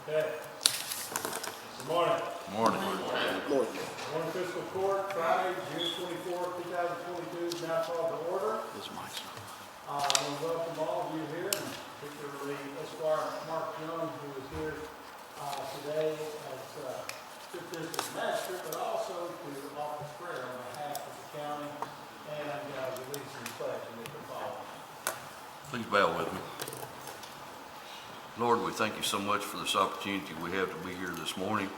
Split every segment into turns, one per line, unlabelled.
Okay. Good morning.
Morning.
Morning Fiscal Court, Friday, June 24th, 2022 is now called to order.
This mic.
I want to welcome all of you here, and particularly Esquire Mark Jones, who is here today as Fifth District Master, but also to offer prayer on behalf of the county and releasing the pledge and the following.
Please bow with me. Lord, we thank you so much for this opportunity we have to be here this morning,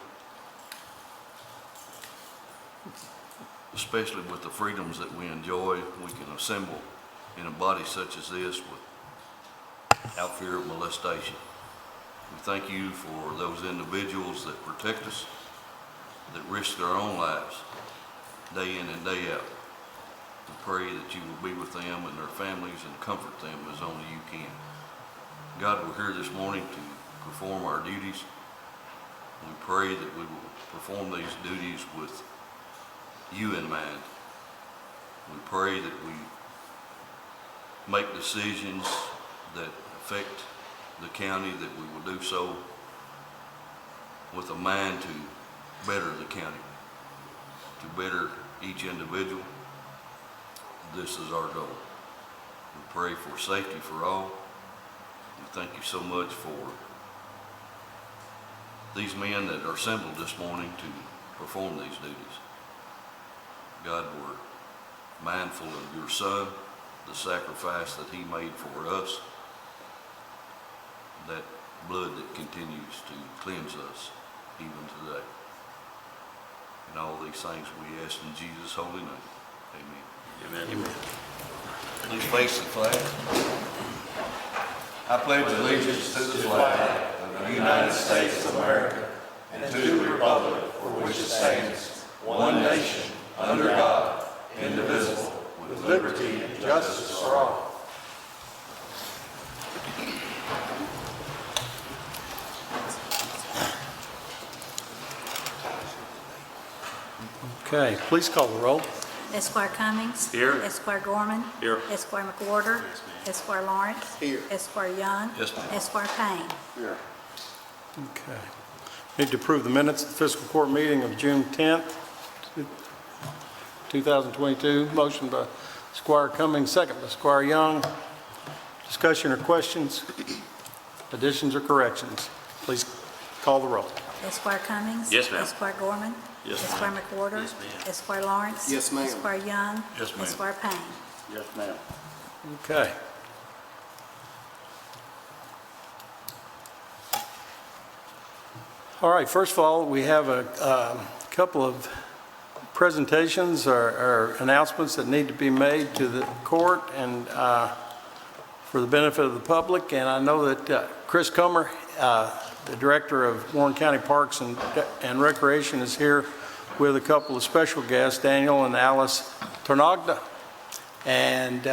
especially with the freedoms that we enjoy. We can assemble in a body such as this without fear of molestation. We thank you for those individuals that protect us, that risk their own lives day in and day out. We pray that you will be with them and their families and comfort them as only you can. God, we're here this morning to perform our duties. We pray that we will perform these duties with you in mind. We pray that we make decisions that affect the county, that we will do so with a mind to better the county, to better each individual. This is our goal. We pray for safety for all. We thank you so much for these men that are assembled this morning to perform these duties. God, we're mindful of your Son, the sacrifice that he made for us, that blood that continues to cleanse us even today. And all these things we ask in Jesus' holy name. Amen.
Amen. Amen.
Please face the flag. I pledge allegiance to the flag of the United States of America and to the republic for which it stands, one nation, under God, indivisible, with liberty and justice for all.
Okay, please call the roll.
Esquire Cummings.
Here.
Esquire Gorman.
Here.
Esquire McWhorter. Esquire Lawrence.
Here.
Esquire Young.
Yes, ma'am.
Esquire Payne.
Here. Okay. Need to approve the minutes of the fiscal court meeting of June 10th, 2022. Motion by Esquire Cummings, second by Esquire Young. Discussion or questions, additions or corrections? Please call the roll.
Esquire Cummings.
Yes, ma'am.
Esquire Gorman.
Yes,
Esquire McWhorter.
Yes, ma'am.
Esquire Lawrence.
Yes, ma'am.
Esquire Young.
Yes, ma'am.
Esquire Payne.
Yes, ma'am. Okay. All right, first of all, we have a couple of presentations or announcements that need to be made to the court and for the benefit of the public. And I know that Chris Comer, the director of Warren County Parks and Recreation, is here with a couple of special guests, Daniel and Alice Tarnagda. And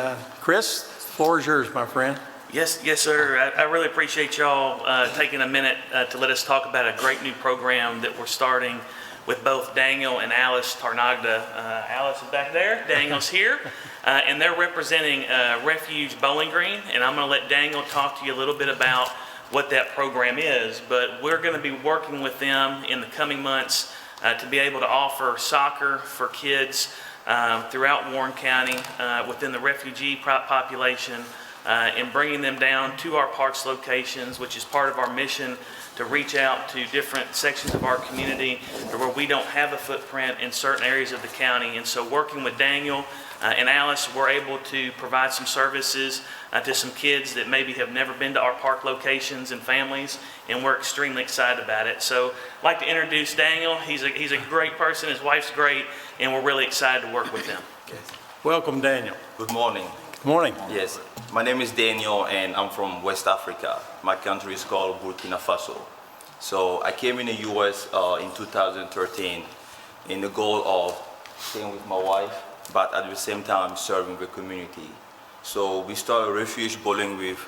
Chris, the floor is yours, my friend.
Yes, sir. I really appreciate y'all taking a minute to let us talk about a great new program that we're starting with both Daniel and Alice Tarnagda. Alice is back there, Daniel's here, and they're representing Refuge Bowling Green, and I'm going to let Daniel talk to you a little bit about what that program is, but we're going to be working with them in the coming months to be able to offer soccer for kids throughout Warren County within the refugee population, and bringing them down to our parks locations, which is part of our mission to reach out to different sections of our community where we don't have a footprint in certain areas of the county. And so working with Daniel and Alice, we're able to provide some services to some kids that maybe have never been to our park locations and families, and we're extremely excited about it. So I'd like to introduce Daniel. He's a great person, his wife's great, and we're really excited to work with him.
Okay. Welcome, Daniel.
Good morning.
Good morning.
Yes, my name is Daniel and I'm from West Africa. My country is called Burkina Faso. So I came in the US in 2013 in the goal of staying with my wife, but at the same time serving the community. So we started Refuge Bowling with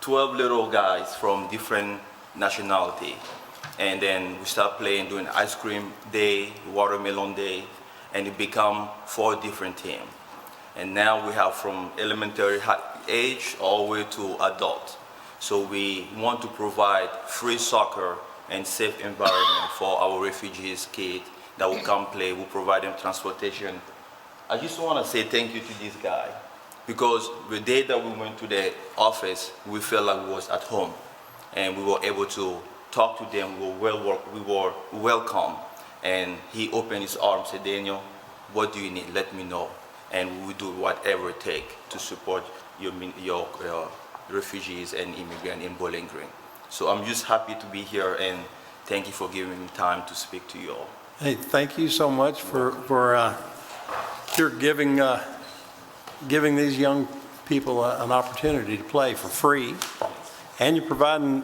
12 little guys from different nationality. And then we start playing, doing ice cream day, watermelon day, and it become 4 different teams. And now we have from elementary age all the way to adult. So we want to provide free soccer and safe environment for our refugees kids that will come play. We'll provide them transportation. I just want to say thank you to this guy, because the day that we went to the office, we felt like we was at home, and we were able to talk to them. We were welcome, and he opened his arms and said, Daniel, what do you need? Let me know, and we will do whatever it takes to support your refugees and immigrants in Bowling Green. So I'm just happy to be here, and thank you for giving me time to speak to you all.
Hey, thank you so much for your giving these young people an opportunity to play for free, and you're providing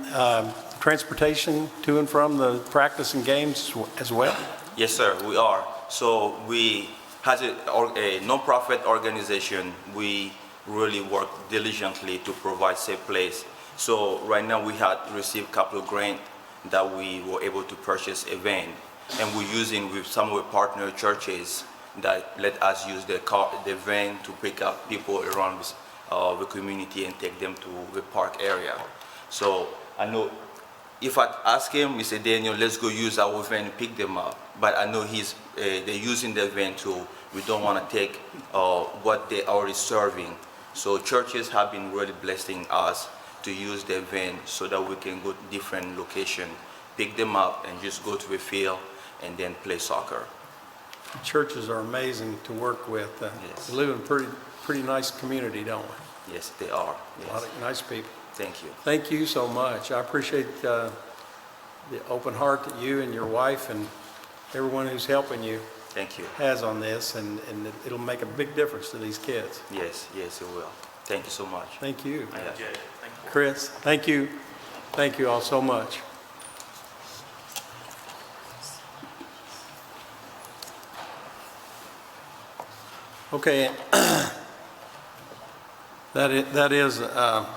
transportation to and from the practice and games as well?
Yes, sir, we are. So we, as a non-profit organization, we really work diligently to provide safe place. So right now we had received a couple of grants that we were able to purchase a van, and we're using with some of the partner churches that let us use the van to pick up people around the community and take them to the park area. So I know if I ask him, he said, Daniel, let's go use our van and pick them up. But I know they're using the van too. We don't want to take what they're already serving. So churches have been really blessing us to use their van so that we can go to different locations, pick them up, and just go to the field and then play soccer.
Churches are amazing to work with.
Yes.
We live in a pretty nice community, don't we?
Yes, they are.
A lot
Yes.
of nice people.
Thank you.
Thank you so much. I appreciate the open heart that you and your wife and everyone who's helping you
Thank you.
has on this, and it'll make a big difference to these kids.
Yes, yes, it will. Thank you so much.
Thank you.
Yeah.
Jay, thank you.
Chris, thank you. Thank you all so much. Okay, that is a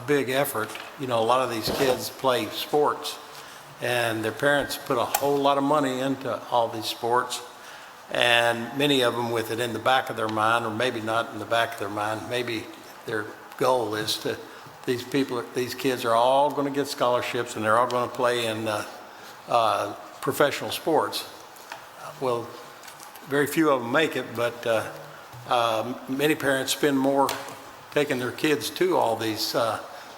big effort. You know, a lot of these kids play sports, and their parents put a whole lot of money into all these sports, and many of them with it in the back of their mind, or maybe not in the back of their mind. Maybe their goal is to, these kids are all going to get scholarships, and they're all going to play in professional sports. Well, very few of them make it, but many parents spend more taking their kids to all these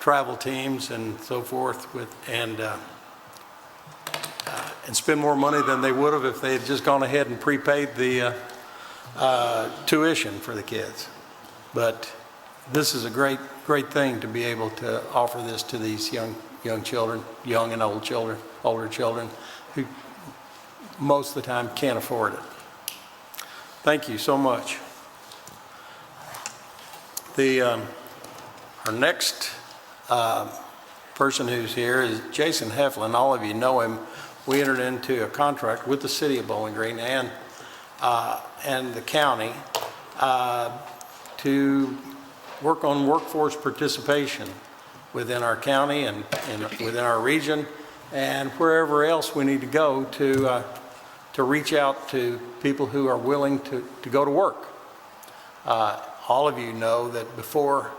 travel teams and so forth and spend more money than they would have if they had just gone ahead and prepaid the tuition for the kids. But this is a great thing to be able to offer this to these young children, young and older children who most of the time can't afford it. Thank you so much. Our next person who's here is Jason Heflin. All of you know him. We entered into a contract with the city of Bowling Green and the county to work on workforce participation within our county and within our region, and wherever else we need to go to reach out to people who are willing to go to work. All of you know that before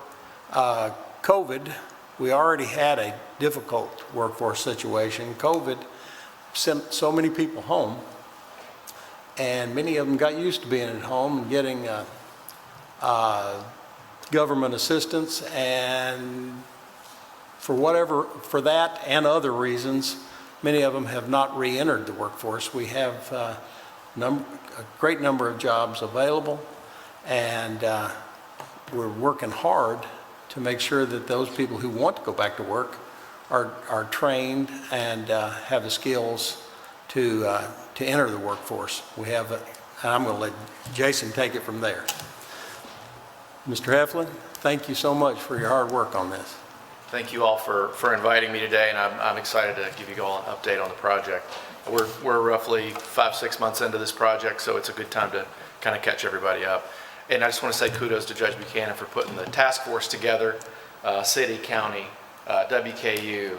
COVID, we already had a difficult workforce situation. COVID sent so many people home, and many of them got used to being at home and getting government assistance, and for that and other reasons, many of them have not re-entered the workforce. We have a great number of jobs available, and we're working hard to make sure that those people who want to go back to work are trained and have the skills to enter the workforce. We have, and I'm going to let Jason take it from there. Mr. Heflin, thank you so much for your hard work on this.
Thank you all for inviting me today, and I'm excited to give you all an update on the project. We're roughly 5-6 months into this project, so it's a good time to kind of catch everybody up. And I just want to say kudos to Judge Buchanan for putting the task force together, city, county, WKU,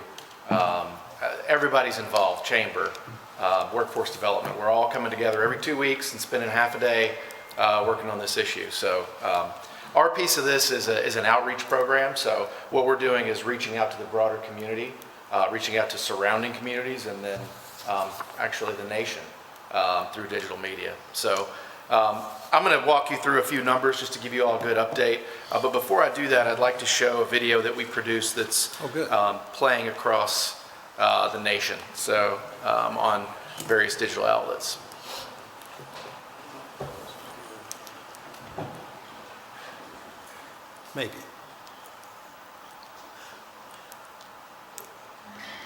everybody's involved, chamber, workforce development. We're all coming together every 2 weeks and spending half a day working on this issue. So Our piece of this is an outreach program. So what we're doing is reaching out to the broader community, reaching out to surrounding communities, and then actually the nation through digital media. So I'm going to walk you through a few numbers just to give you all a good update. But before I do that, I'd like to show a video that we produced that's playing across the nation, so on various digital outlets.
Maybe.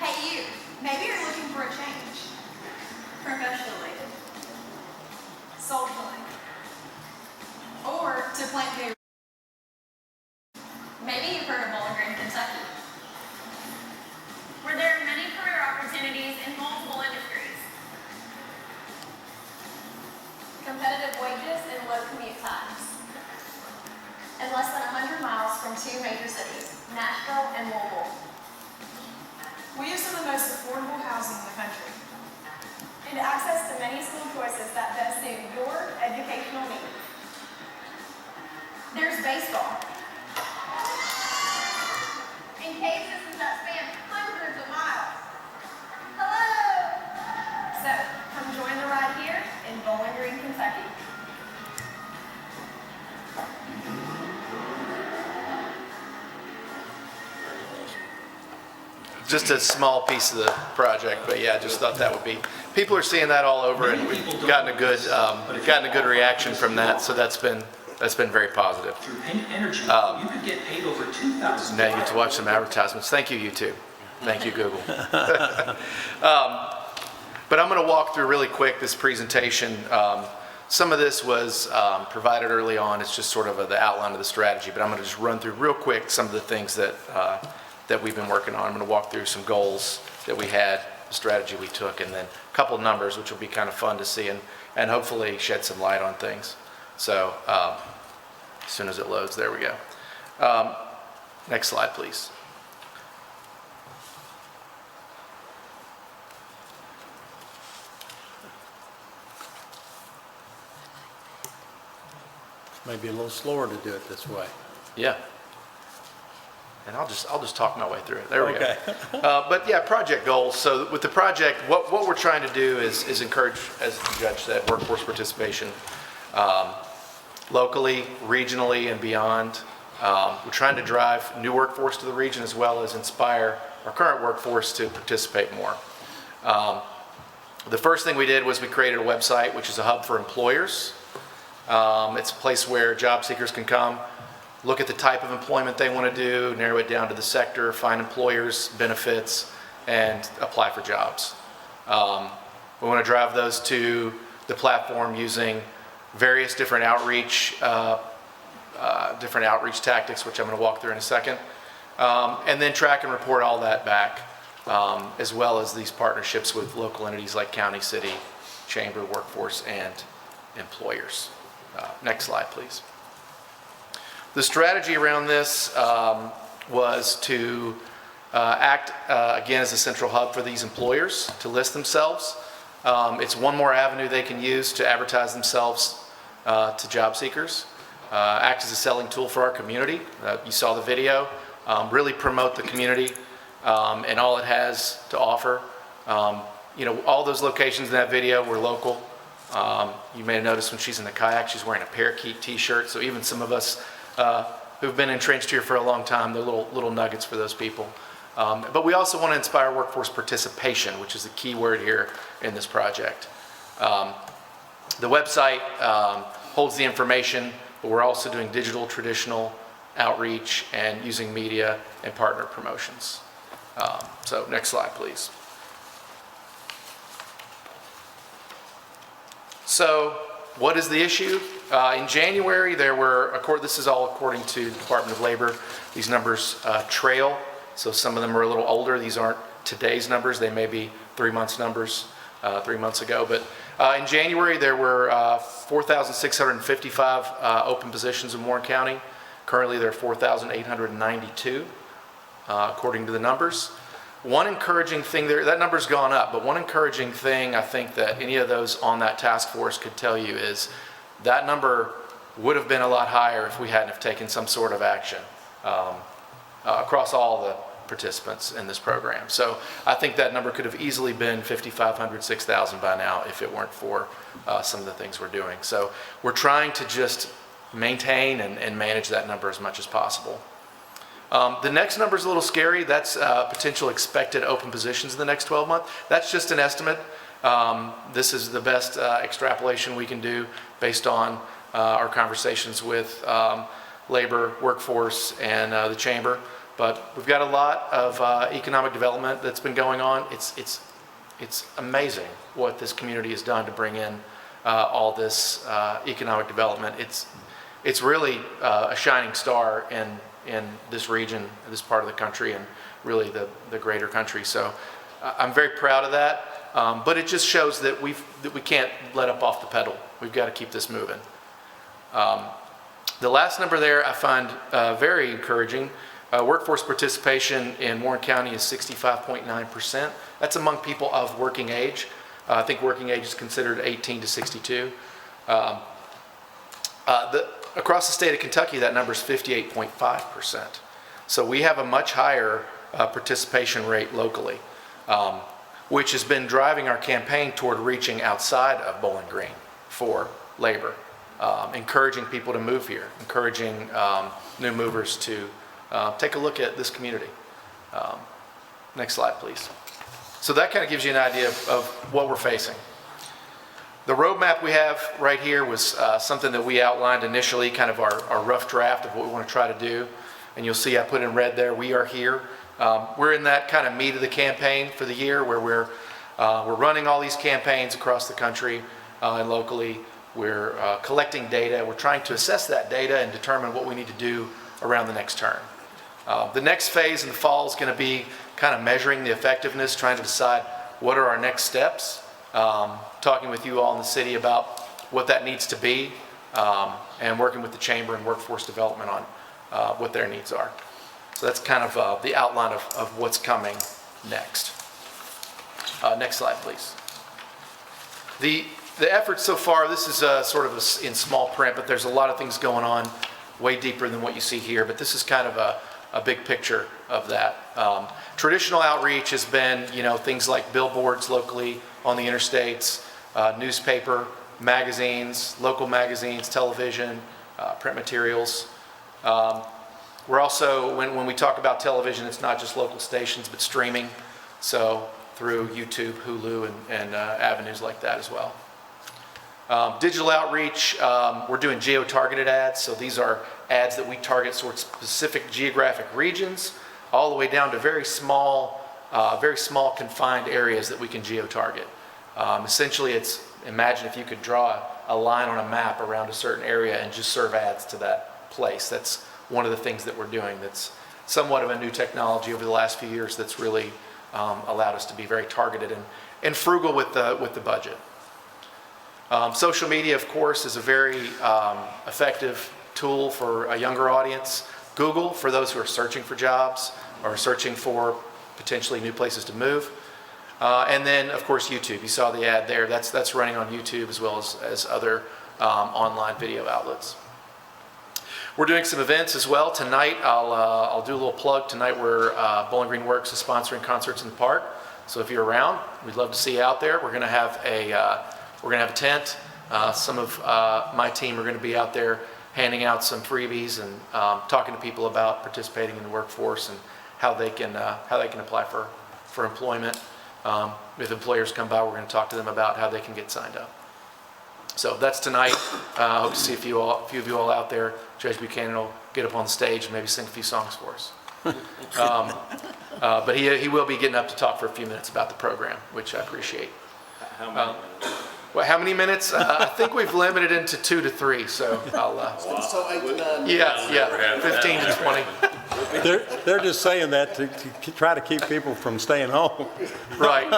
Hey you, maybe you're looking for a change. Professionally, socially, or to plant new. Maybe you've heard of Bowling Green, Kentucky, where there are many career opportunities in multiple industries. Competitive wages and low commute times. And less than 100 miles from two major cities, Nashville and Louisville. We have some of the most affordable housing in the country. And access to many school choices that best suit your educational needs. There's baseball. And cases that span hundreds of miles. Hello! So, come join the ride here in Bowling Green, Kentucky.
Just a small piece of the project, but yeah, I just thought that would be. People are seeing that all over, and we've gotten a good reaction from that. So that's been very positive.
Through energy, you could get paid over $2,000.
Now you get to watch some advertisements. Thank you, YouTube. Thank you, Google. But I'm going to walk through really quick this presentation. Some of this was provided early on. It's just sort of the outline of the strategy, but I'm going to just run through real quick some of the things that we've been working on. I'm going to walk through some goals that we had, the strategy we took, and then a couple of numbers, which will be kind of fun to see and hopefully shed some light on things. So as soon as it loads, there we go. Next slide, please.
Maybe a little slower to do it this way.
Yeah. And I'll just talk my way through it. There we
Okay.
go. But yeah, project goals. So with the project, what we're trying to do is encourage, as the judge said, workforce participation locally, regionally, and beyond. We're trying to drive new workforce to the region as well as inspire our current workforce to participate more. The first thing we did was we created a website, which is a hub for employers. It's a place where job seekers can come, look at the type of employment they want to do, narrow it down to the sector, find employers, benefits, and apply for jobs. We want to drive those to the platform using various different outreach tactics, which I'm going to walk through in a second, and then track and report all that back, as well as these partnerships with local entities like county, city, chamber, workforce, and employers. Next slide, please. The strategy around this was to act again as a central hub for these employers to list themselves. It's one more avenue they can use to advertise themselves to job seekers. Act as a selling tool for our community. You saw the video. Really promote the community and all it has to offer. All those locations in that video were local. You may have noticed when she's in the kayak, she's wearing a parakeet t-shirt. So even some of us who've been entrenched here for a long time, they're little nuggets for those people. But we also want to inspire workforce participation, which is the key word here in this project. The website holds the information, but we're also doing digital, traditional outreach and using media and partner promotions. So next slide, please. So what is the issue? In January, there were, this is all according to the Department of Labor, these numbers trail. So some of them are a little older. These aren't today's numbers. They may be 3 months numbers, 3 months ago. But in January, there were 4,655 open positions in Warren County. Currently, there are 4,892, according to the numbers. One encouraging thing there, that number's gone up, but one encouraging thing I think that any of those on that task force could tell you is that number would have been a lot higher if we hadn't have taken some sort of action across all the participants in this program. So I think that number could have easily been 5,500, 6,000 by now if it weren't for some of the things we're doing. So we're trying to just maintain and manage that number as much as possible. The next number is a little scary. That's potential expected open positions in the next 12 months. That's just an estimate. This is the best extrapolation we can do based on our conversations with labor, workforce, and the chamber. But we've got a lot of economic development that's been going on. It's amazing what this community has done to bring in all this economic development. It's really a shining star in this region, this part of the country, and really the greater country. So I'm very proud of that. But it just shows that we can't let up off the pedal. We've got to keep this moving. The last number there I find very encouraging. Workforce participation in Warren County is 65.9%. That's among people of working age. I think working age is considered 18 to 62. Across the state of Kentucky, that number is 58.5%. So we have a much higher participation rate locally, which has been driving our campaign toward reaching outside of Bowling Green for labor, encouraging people to move here, encouraging new movers to take a look at this community. Next slide, please. So that kind of gives you an idea of what we're facing. The roadmap we have right here was something that we outlined initially, kind of our rough draft of what we want to try to do. And you'll see I put in red there, we are here. We're in that kind of meat of the campaign for the year where we're running all these campaigns across the country and locally. We're collecting data. We're trying to assess that data and determine what we need to do around the next term. The next phase in the fall is going to be kind of measuring the effectiveness, trying to decide what are our next steps, talking with you all in the city about what that needs to be, and working with the chamber and workforce development on what their needs are. So that's kind of the outline of what's coming next. Next slide, please. The effort so far, this is sort of in small print, but there's a lot of things going on way deeper than what you see here, but this is kind of a big picture of that. Traditional outreach has been, things like billboards locally on the interstates, newspaper, magazines, local magazines, television, print materials. We're also, when we talk about television, it's not just local stations, but streaming. So through YouTube, Hulu, and avenues like that as well. Digital outreach, we're doing geo-targeted ads. So these are ads that we target sort of specific geographic regions, all the way down to very small confined areas that we can geo-target. Essentially, it's, imagine if you could draw a line on a map around a certain area and just serve ads to that place. That's one of the things that we're doing that's somewhat of a new technology over the last few years that's really allowed us to be very targeted and frugal with the budget. Social media, of course, is a very effective tool for a younger audience. Google, for those who are searching for jobs or searching for potentially new places to move. And then, of course, YouTube. You saw the ad there. That's running on YouTube as well as other online video outlets. We're doing some events as well. Tonight, I'll do a little plug. Tonight, Bowling Green Works is sponsoring Concerts in the Park. So if you're around, we'd love to see you out there. We're going to have a tent. Some of my team are going to be out there handing out some freebies and talking to people about participating in the workforce and how they can apply for employment. If employers come by, we're going to talk to them about how they can get signed up. So that's tonight. I hope to see a few of you all out there. Judge Buchanan will get up on the stage and maybe sing a few songs for us. But he will be getting up to talk for a few minutes about the program, which I appreciate.
How many minutes?
Well, how many minutes? I think we've limited into 2 to 3, so I'll...
So 8 to 9 minutes.
Yeah, 15 to 20.
They're just saying that to try to keep people from staying home.
Right.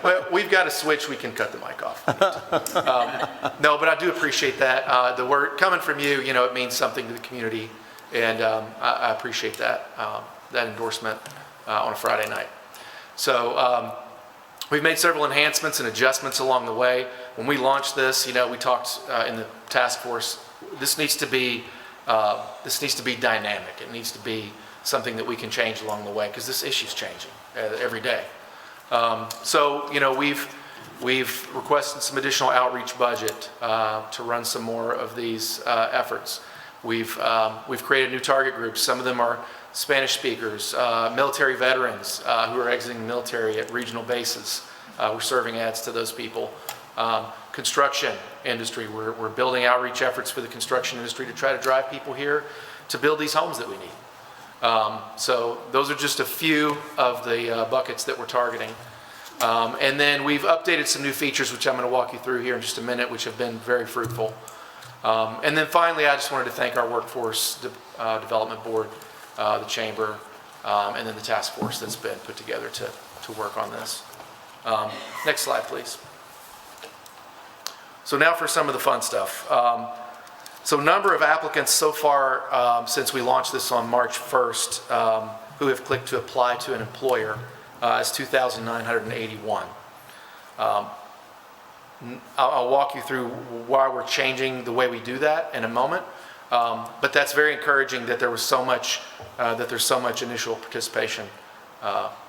Well, we've got a switch, we can cut the mic off. No, but I do appreciate that. The word coming from you, it means something to the community, and I appreciate that endorsement on a Friday night. So we've made several enhancements and adjustments along the way. when we launched this, we talked in the task force, this needs to be dynamic. It needs to be something that we can change along the way, because this issue's changing every day. So, we've requested some additional outreach budget to run some more of these efforts. We've created new target groups. Some of them are Spanish speakers, military veterans who are exiting the military at regional bases. We're serving ads to those people. Construction industry, we're building outreach efforts for the construction industry to try to drive people here to build these homes that we need. So those are just a few of the buckets that we're targeting. And then we've updated some new features, which I'm going to walk you through here in just a minute, which have been very fruitful. And then finally, I just wanted to thank our Workforce Development Board, the Chamber, and then the task force that's been put together to work on this. Next slide, please. So now for some of the fun stuff. So number of applicants so far since we launched this on March 1st who have clicked to apply to an employer is 2,981. I'll walk you through why we're changing the way we do that in a moment. But that's very encouraging that there was so much, that there's so much initial participation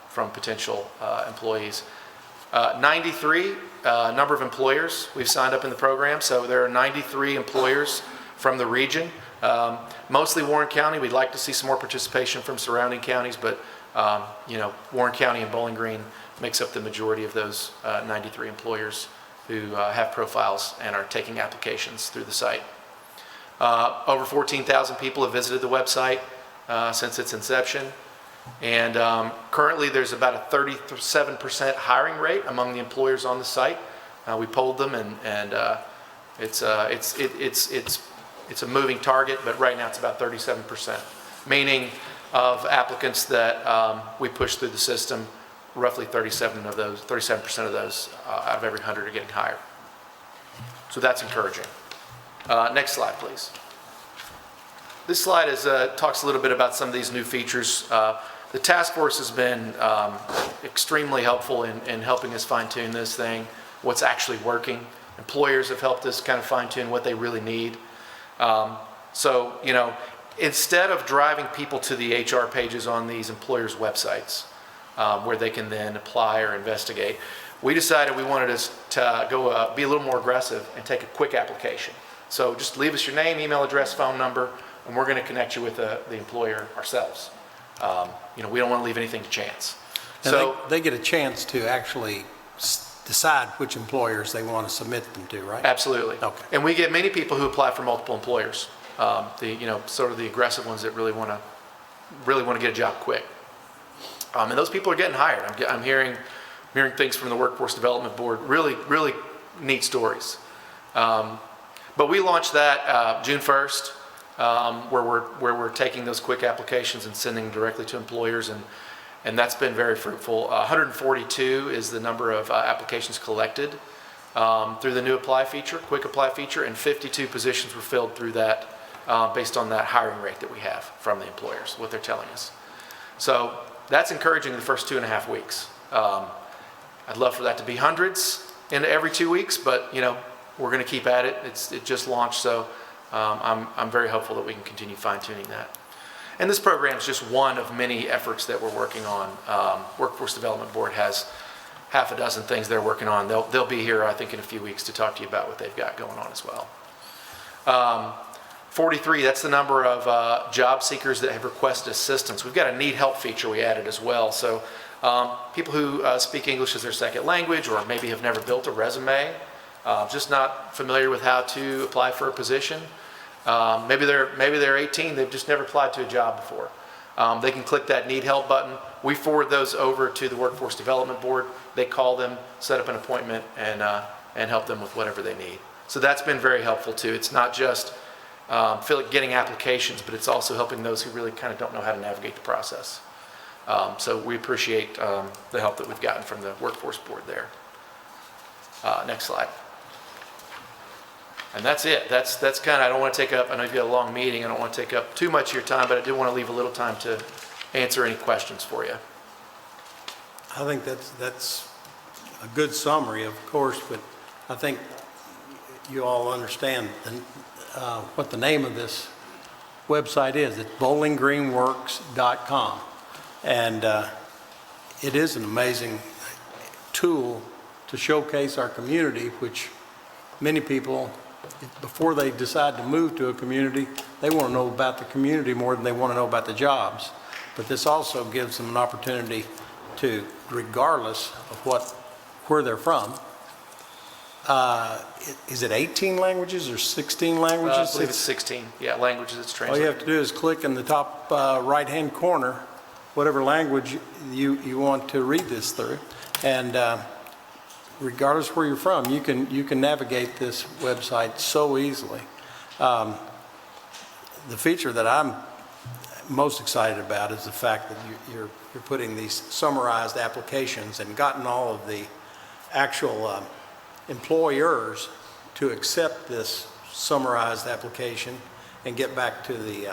from potential employees. 93 number of employers we've signed up in the program. So there are 93 employers from the region, mostly Warren County. We'd like to see some more participation from surrounding counties, but Warren County and Bowling Green makes up the majority of those 93 employers who have profiles and are taking applications through the site. Over 14,000 people have visited the website since its inception. And currently there's about a 37% hiring rate among the employers on the site. We polled them, and it's a moving target, but right now it's about 37%, meaning of applicants that we push through the system, roughly 37% of those out of every 100 are getting hired. So that's encouraging. Next slide, please. This slide talks a little bit about some of these new features. The task force has been extremely helpful in helping us fine-tune this thing, what's actually working. Employers have helped us kind of fine-tune what they really need. So, instead of driving people to the HR pages on these employers' websites where they can then apply or investigate, we decided we wanted to go be a little more aggressive and take a quick application. So just leave us your name, email address, phone number, and we're going to connect you with the employer ourselves. We don't want to leave anything to chance.
And
So
they get a chance to actually decide which employers they want to submit them to, right?
absolutely.
Okay.
And we get many people who apply for multiple employers. Sort of the aggressive ones that really want to get a job quick. And those people are getting hired. I'm hearing things from the Workforce Development Board. Really, really neat stories. But we launched that June 1st, where we're taking those quick applications and sending them directly to employers, and that's been very fruitful. 142 is the number of applications collected through the new quick apply feature, and 52 positions were filled through that based on that hiring rate that we have from the employers, what they're telling us. So that's encouraging in the first 2.5 weeks. I'd love for that to be hundreds in every 2 weeks, but we're going to keep at it. It just launched, so I'm very hopeful that we can continue fine-tuning that. And this program is just one of many efforts that we're working on. Workforce Development Board has half a dozen things they're working on. They'll be here, I think, in a few weeks to talk to you about what they've got going on as well. 43, that's the number of job seekers that have requested assistance. We've got a need help feature we added as well. So people who speak English as their second language, or maybe have never built a resume, just not familiar with how to apply for a position. Maybe they're 18, they've just never applied to a job before. They can click that need help button. We forward those over to the Workforce Development Board. They call them, set up an appointment, and help them with whatever they need. So that's been very helpful too. It's not just getting applications, but it's also helping those who really kind of don't know how to navigate the process. So we appreciate the help that we've gotten from the Workforce Board there. Next slide. And that's it. That's kind of, I don't want to take up, I know you've got a long meeting, I don't want to take up too much of your time, but I do want to leave a little time to answer any questions for you.
I think that's a good summary, of course, but I think you all understand what the name of this website is. It's bowlinggreenworks.com. And it is an amazing tool to showcase our community, which many people, before they decide to move to a community, they want to know about the community more than they want to know about the jobs. But this also gives them an opportunity to, regardless of where they're from, is it 18 languages or 16 languages?
I believe it's 16, languages it's
All
translated.
you have to do is click in the top right-hand corner, whatever language you want to read this through. And regardless where you're from, you can navigate this website so easily. The feature that I'm most excited about is the fact that you're putting these summarized applications and gotten all of the actual employers to accept this summarized application and get back to the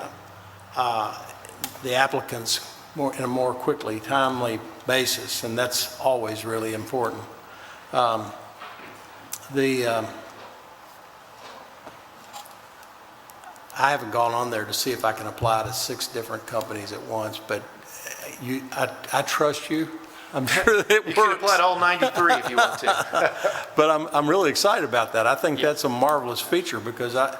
applicants in a more quickly, timely basis, and that's always really important. I haven't gone on there to see if I can apply to 6 different companies at once, but I trust you. I'm sure that it works.
You can apply to all 93 if you want to.
But I'm really excited about that. I think that's a marvelous feature because the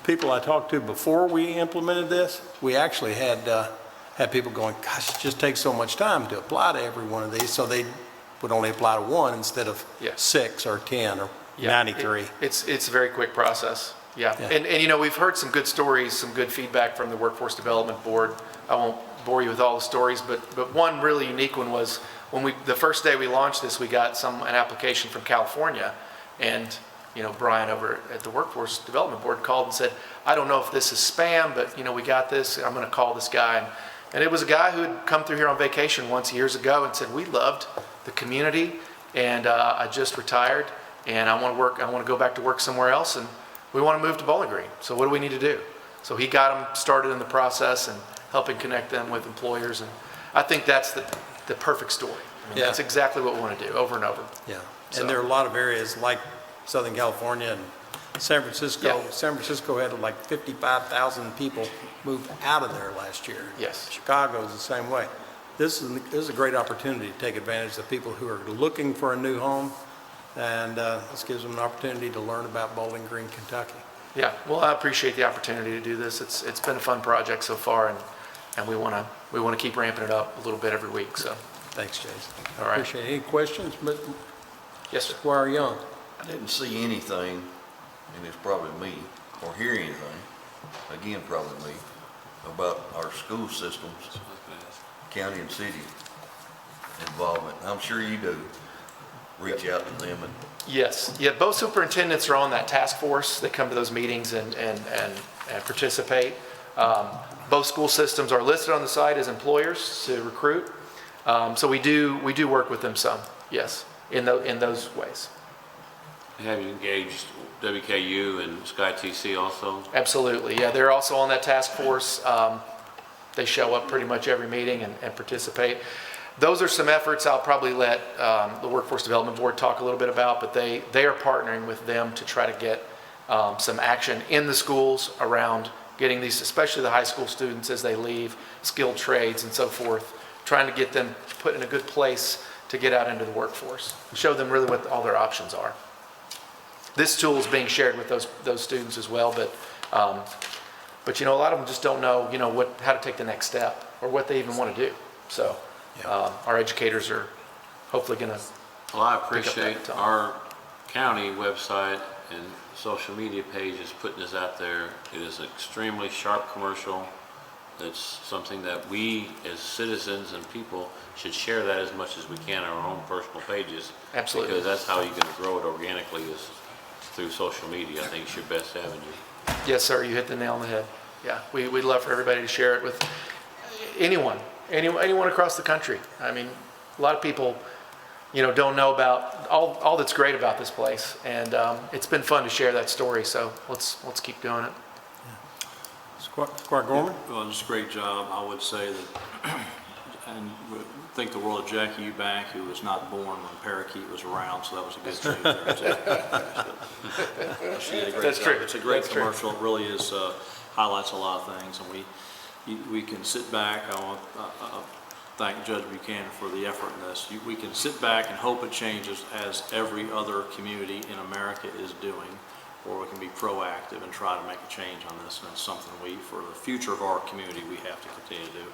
people I talked to before we implemented this, we actually had people going, gosh, it just takes so much time to apply to every one of these, so they would only apply to 1 instead of 6 or 10 or 93.
It's a very quick process. And we've heard some good stories, some good feedback from the Workforce Development Board. I won't bore you with all the stories, but one really unique one was when the first day we launched this, we got an application from California, and Brian over at the Workforce Development Board called and said, I don't know if this is spam, but we got this. I'm going to call this guy. And it was a guy who had come through here on vacation once years ago and said, we loved the community, and I just retired, and I want to go back to work somewhere else, and we want to move to Bowling Green. So what do we need to do? So he got them started in the process and helping connect them with employers, and I think that's the perfect story. That's exactly what we want to do over and over.
And there are a lot of areas like Southern California and San Francisco. San Francisco had like 55,000 people move out of there last year. Chicago is the same way. This is a great opportunity to take advantage of people who are looking for a new home, and this gives them an opportunity to learn about Bowling Green, Kentucky.
Well, I appreciate the opportunity to do this. It's been a fun project so far, and we want to keep ramping it up a little bit every week. So
thanks, Jason.
All right.
Appreciate it. Any questions?
Yes, sir.
Squire Young.
I didn't see anything, and it's probably me, or hear anything, again, probably me, about our school systems, county and city involvement. I'm sure you do. Reach out to them and
both superintendents are on that task force. They come to those meetings and participate. Both school systems are listed on the site as employers to recruit. So we do work with them some, in those ways.
Have you engaged WKU and SkyTC also?
Absolutely, they're also on that task force. They show up pretty much every meeting and participate. Those are some efforts I'll probably let the Workforce Development Board talk a little bit about, but they are partnering with them to try to get some action in the schools around getting these, especially the high school students as they leave, skilled trades and so forth, trying to get them put in a good place to get out into the workforce and show them really what all their options are. This tool is being shared with those students as well, but a lot of them just don't know, how to take the next step or what they even want to do. So our educators are hopefully going to.
Well, I appreciate our county website and social media page is putting this out there. It is an extremely sharp commercial. It's something that we as citizens and people should share that as much as we can on our own personal pages.
Absolutely.
Because that's how you're going to grow it organically is through social media. I think it's your best avenue.
Yes, sir. You hit the nail on the head. We'd love for everybody to share it with anyone across the country. I mean, a lot of people, don't know about all that's great about this place, and it's been fun to share that story. So let's keep doing it.
Squire Gorman?
Well, it's a great job. I would say that And we think the world of Jackie Eubank, who was not born when Parakeet was around, so that was a good change there too. She did a great
That's
job.
true.
It's a great
That's true.
commercial. It really is, highlights a lot of things, and we can sit back. I want to thank Judge Buchanan for the effort in this. We can sit back and hope it changes as every other community in America is doing, or we can be proactive and try to make a change on this, and it's something for the future of our community, we have to continue to do.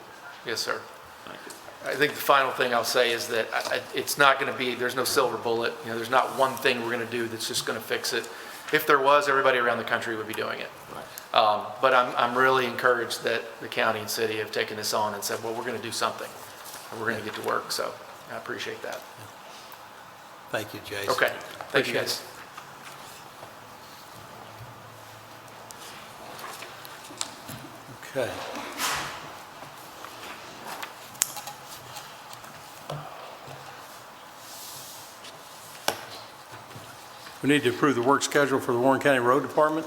Yes, sir.
Thank you.
I think the final thing I'll say is that it's not going to be, there's no silver bullet. You know, there's not one thing we're going to do that's just going to fix it. If there was, everybody around the country would be doing it.
Right.
But I'm really encouraged that the county and city have taken this on and said, well, we're going to do something, and we're going to get to work. So I appreciate that.
Thank you, Jason.
Okay. Thank you, guys.
Okay. We need to approve the work schedule for the Warren County Road Department.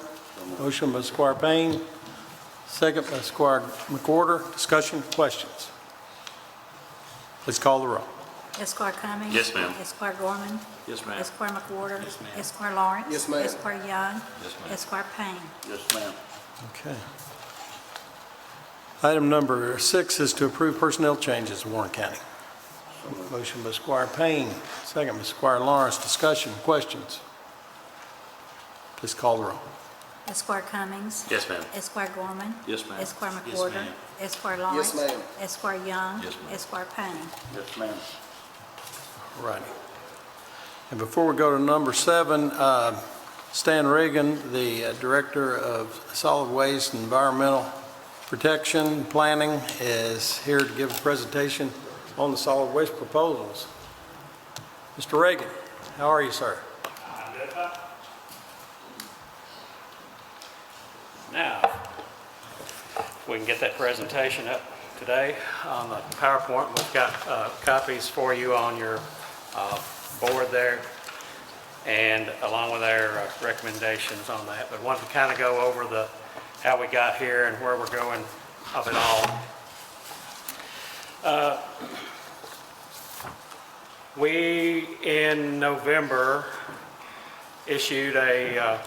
Motion by Squire Payne, second by Squire McWhorter. Discussion, questions? Please call the roll.
Esquire Cummings.
Yes, ma'am.
Esquire Gorman.
Yes, ma'am.
Esquire McWhorter.
Yes, ma'am.
Esquire Lawrence.
Yes, ma'am.
Esquire Young.
Yes, ma'am.
Esquire Payne.
Yes, ma'am.
Okay. Item number 6 is to approve personnel changes in Warren County. Motion by Squire Payne, second by Squire Lawrence. Discussion, questions? Please call the roll.
Esquire Cummings.
Yes, ma'am.
Esquire Gorman.
Yes, ma'am.
Esquire
Yes,
McWhorter.
ma'am.
Esquire Lawrence.
Yes, ma'am.
Esquire Young.
Yes, ma'am.
Esquire Payne.
Yes, ma'am.
Righty. And before we go to number 7, Stan Reagan, the Director of Solid Waste and Environmental Protection Planning, is here to give a presentation on the solid waste proposals. Mr. Reagan, how are you, sir?
Now, if we can get that presentation up today on the PowerPoint, we've got copies for you on your board there, and along with our recommendations on that. But wanted to kind of go over how we got here and where we're going of it all. We, in November, issued a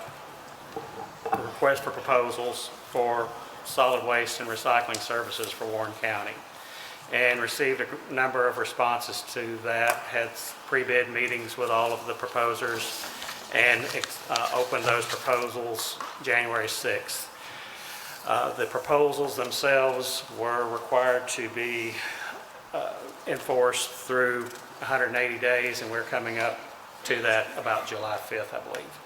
request for proposals for solid waste and recycling services for Warren County, and received a number of responses to that, had pre-bid meetings with all of the proposers, and opened those proposals January 6th. The proposals themselves were required to be enforced through 180 days, and we're coming up to that about July 5th, I believe.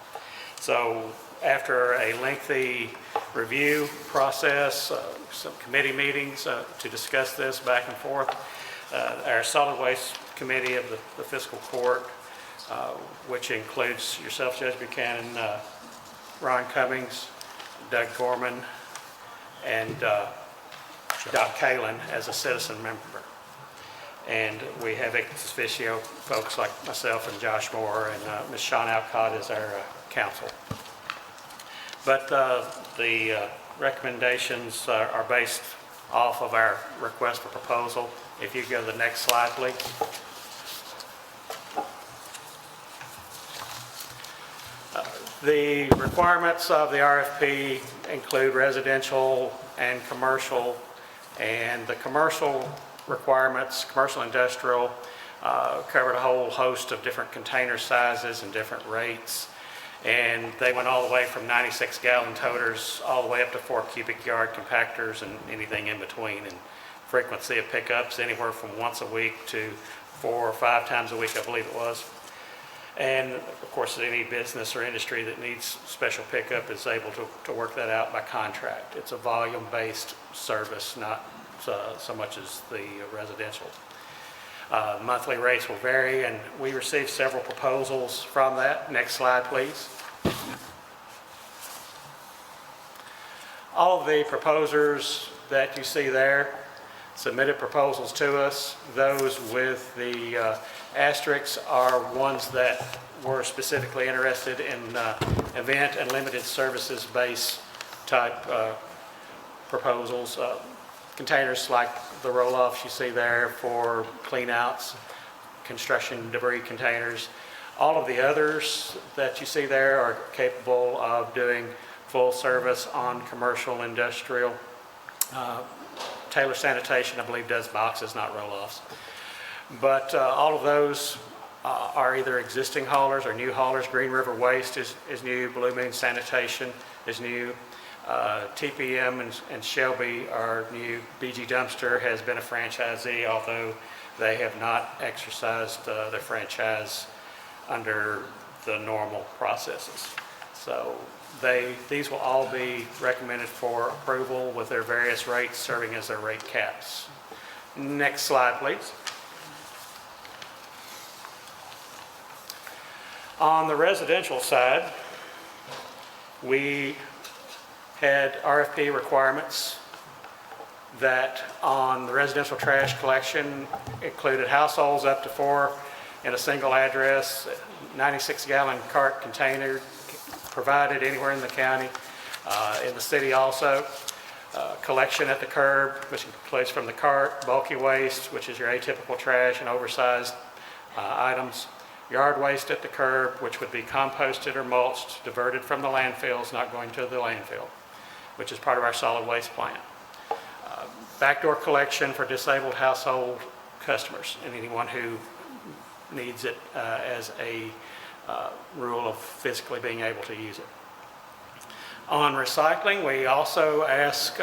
So after a lengthy review process, some committee meetings to discuss this back and forth, our solid waste committee of the fiscal court, which includes yourself, Judge Buchanan, Ron Cummings, Doug Gorman, and Doc Kalin as a citizen member. And we have ex officio folks like myself and Josh Moore, and Ms. Shawn Alcott is our counsel. But the recommendations are based off of our request for proposal. If you go to the next slide, please. The requirements of the RFP include residential and commercial, and the commercial requirements, commercial industrial, covered a whole host of different container sizes and different rates. And they went all the way from 96-gallon toters all the way up to 4 cubic yard compactors and anything in between. And frequency of pickups anywhere from once a week to 4 or 5 times a week, I believe it was. And of course, any business or industry that needs special pickup is able to work that out by contract. It's a volume-based service, not so much as the residential. Monthly rates will vary, and we received several proposals from that. Next slide, please. All of the proposers that you see there submitted proposals to us. Those with the asterisks are ones that were specifically interested in event and limited services based type proposals. containers like the roll-offs you see there for cleanouts, construction debris containers. All of the others that you see there are capable of doing full service on commercial, industrial. Taylor Sanitation, I believe, does boxes, not roll-offs. But all of those are either existing haulers or new haulers. Green River Waste is new. Blue Moon Sanitation is new. TPM and Shelby are new. BG Dumpster has been a franchisee, although they have not exercised their franchise under the normal processes. So these will all be recommended for approval with their various rates serving as their rate caps. Next slide, please. On the residential side, we had RFP requirements that on the residential trash collection included households up to 4 in a single address, 96-gallon cart container provided anywhere in the county, in the city also. Collection at the curb, which includes from the cart, bulky waste, which is your atypical trash and oversized items. Yard waste at the curb, which would be composted or mulched, diverted from the landfills, not going to the landfill, which is part of our solid waste plan. Backdoor collection for disabled household customers and anyone who needs it as a rule of physically being able to use it. On recycling, we also ask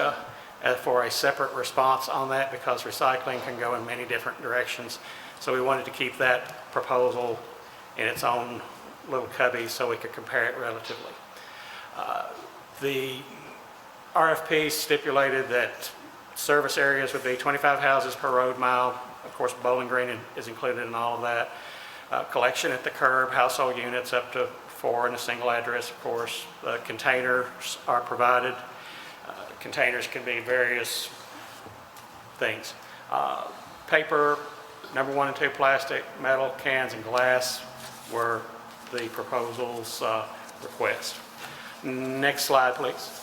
for a separate response on that because recycling can go in many different directions. So we wanted to keep that proposal in its own little cubby so we could compare it relatively. The RFP stipulated that service areas would be 25 houses per road mile. Of course, Bowling Green is included in all of that. Collection at the curb, household units up to 4 in a single address, of course. Containers are provided. Containers can be various things. Paper, number 1 and 2 plastic, metal, cans, and glass were the proposal's request. Next slide, please.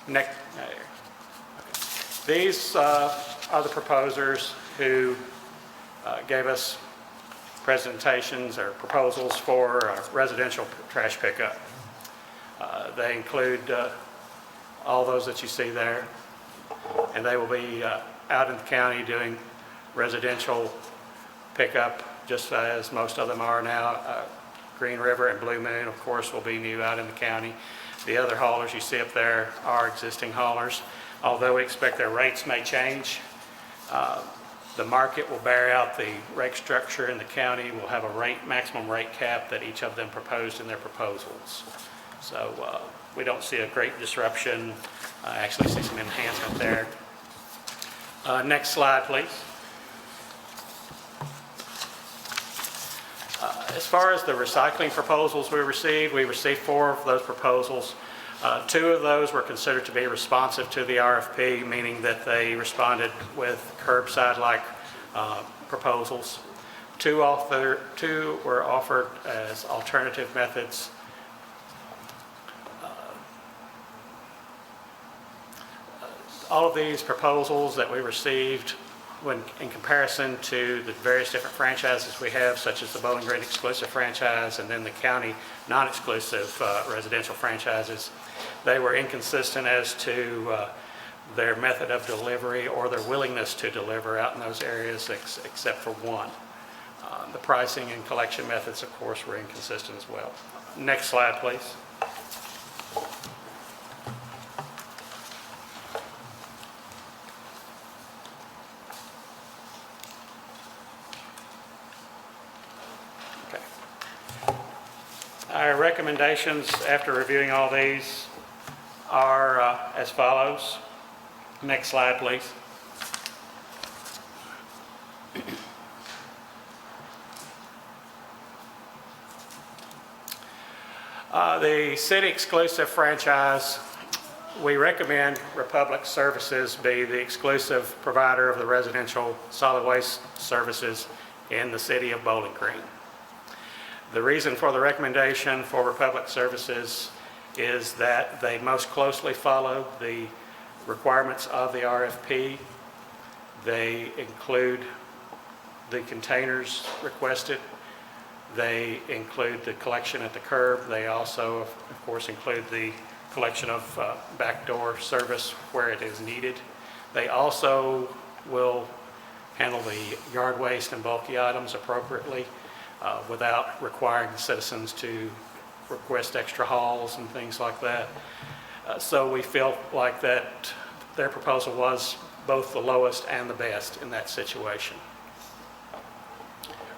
Next. These are the proposers who gave us presentations or proposals for residential trash pickup. They include all those that you see there, and they will be out in the county doing residential pickup just as most of them are now. Green River and Blue Moon, of course, will be new out in the county. The other haulers you see up there are existing haulers. Although we expect their rates may change, the market will bear out the rate structure in the county. We'll have a maximum rate cap that each of them proposed in their proposals. So we don't see a great disruption. I actually see some enhancement there. Next slide, please. As far as the recycling proposals we received 4 of those proposals. 2 of those were considered to be responsive to the RFP, meaning that they responded with curbside-like proposals. 2 were offered as alternative methods. All of these proposals that we received, when in comparison to the various different franchises we have, such as the Bowling Green exclusive franchise and then the county non-exclusive residential franchises, they were inconsistent as to their method of delivery or their willingness to deliver out in those areas, except for one. The pricing and collection methods, of course, were inconsistent as well. Next slide, please. Our recommendations after reviewing all these are as follows. Next slide, please. The city exclusive franchise, we recommend Republic Services be the exclusive provider of the residential solid waste services in the city of Bowling Green. The reason for the recommendation for Republic Services is that they most closely followed the requirements of the RFP. They include the containers requested. They include the collection at the curb. They also, of course, include the collection of backdoor service where it is needed. They also will handle the yard waste and bulky items appropriately without requiring the citizens to request extra hauls and things like that. So we feel like that their proposal was both the lowest and the best in that situation.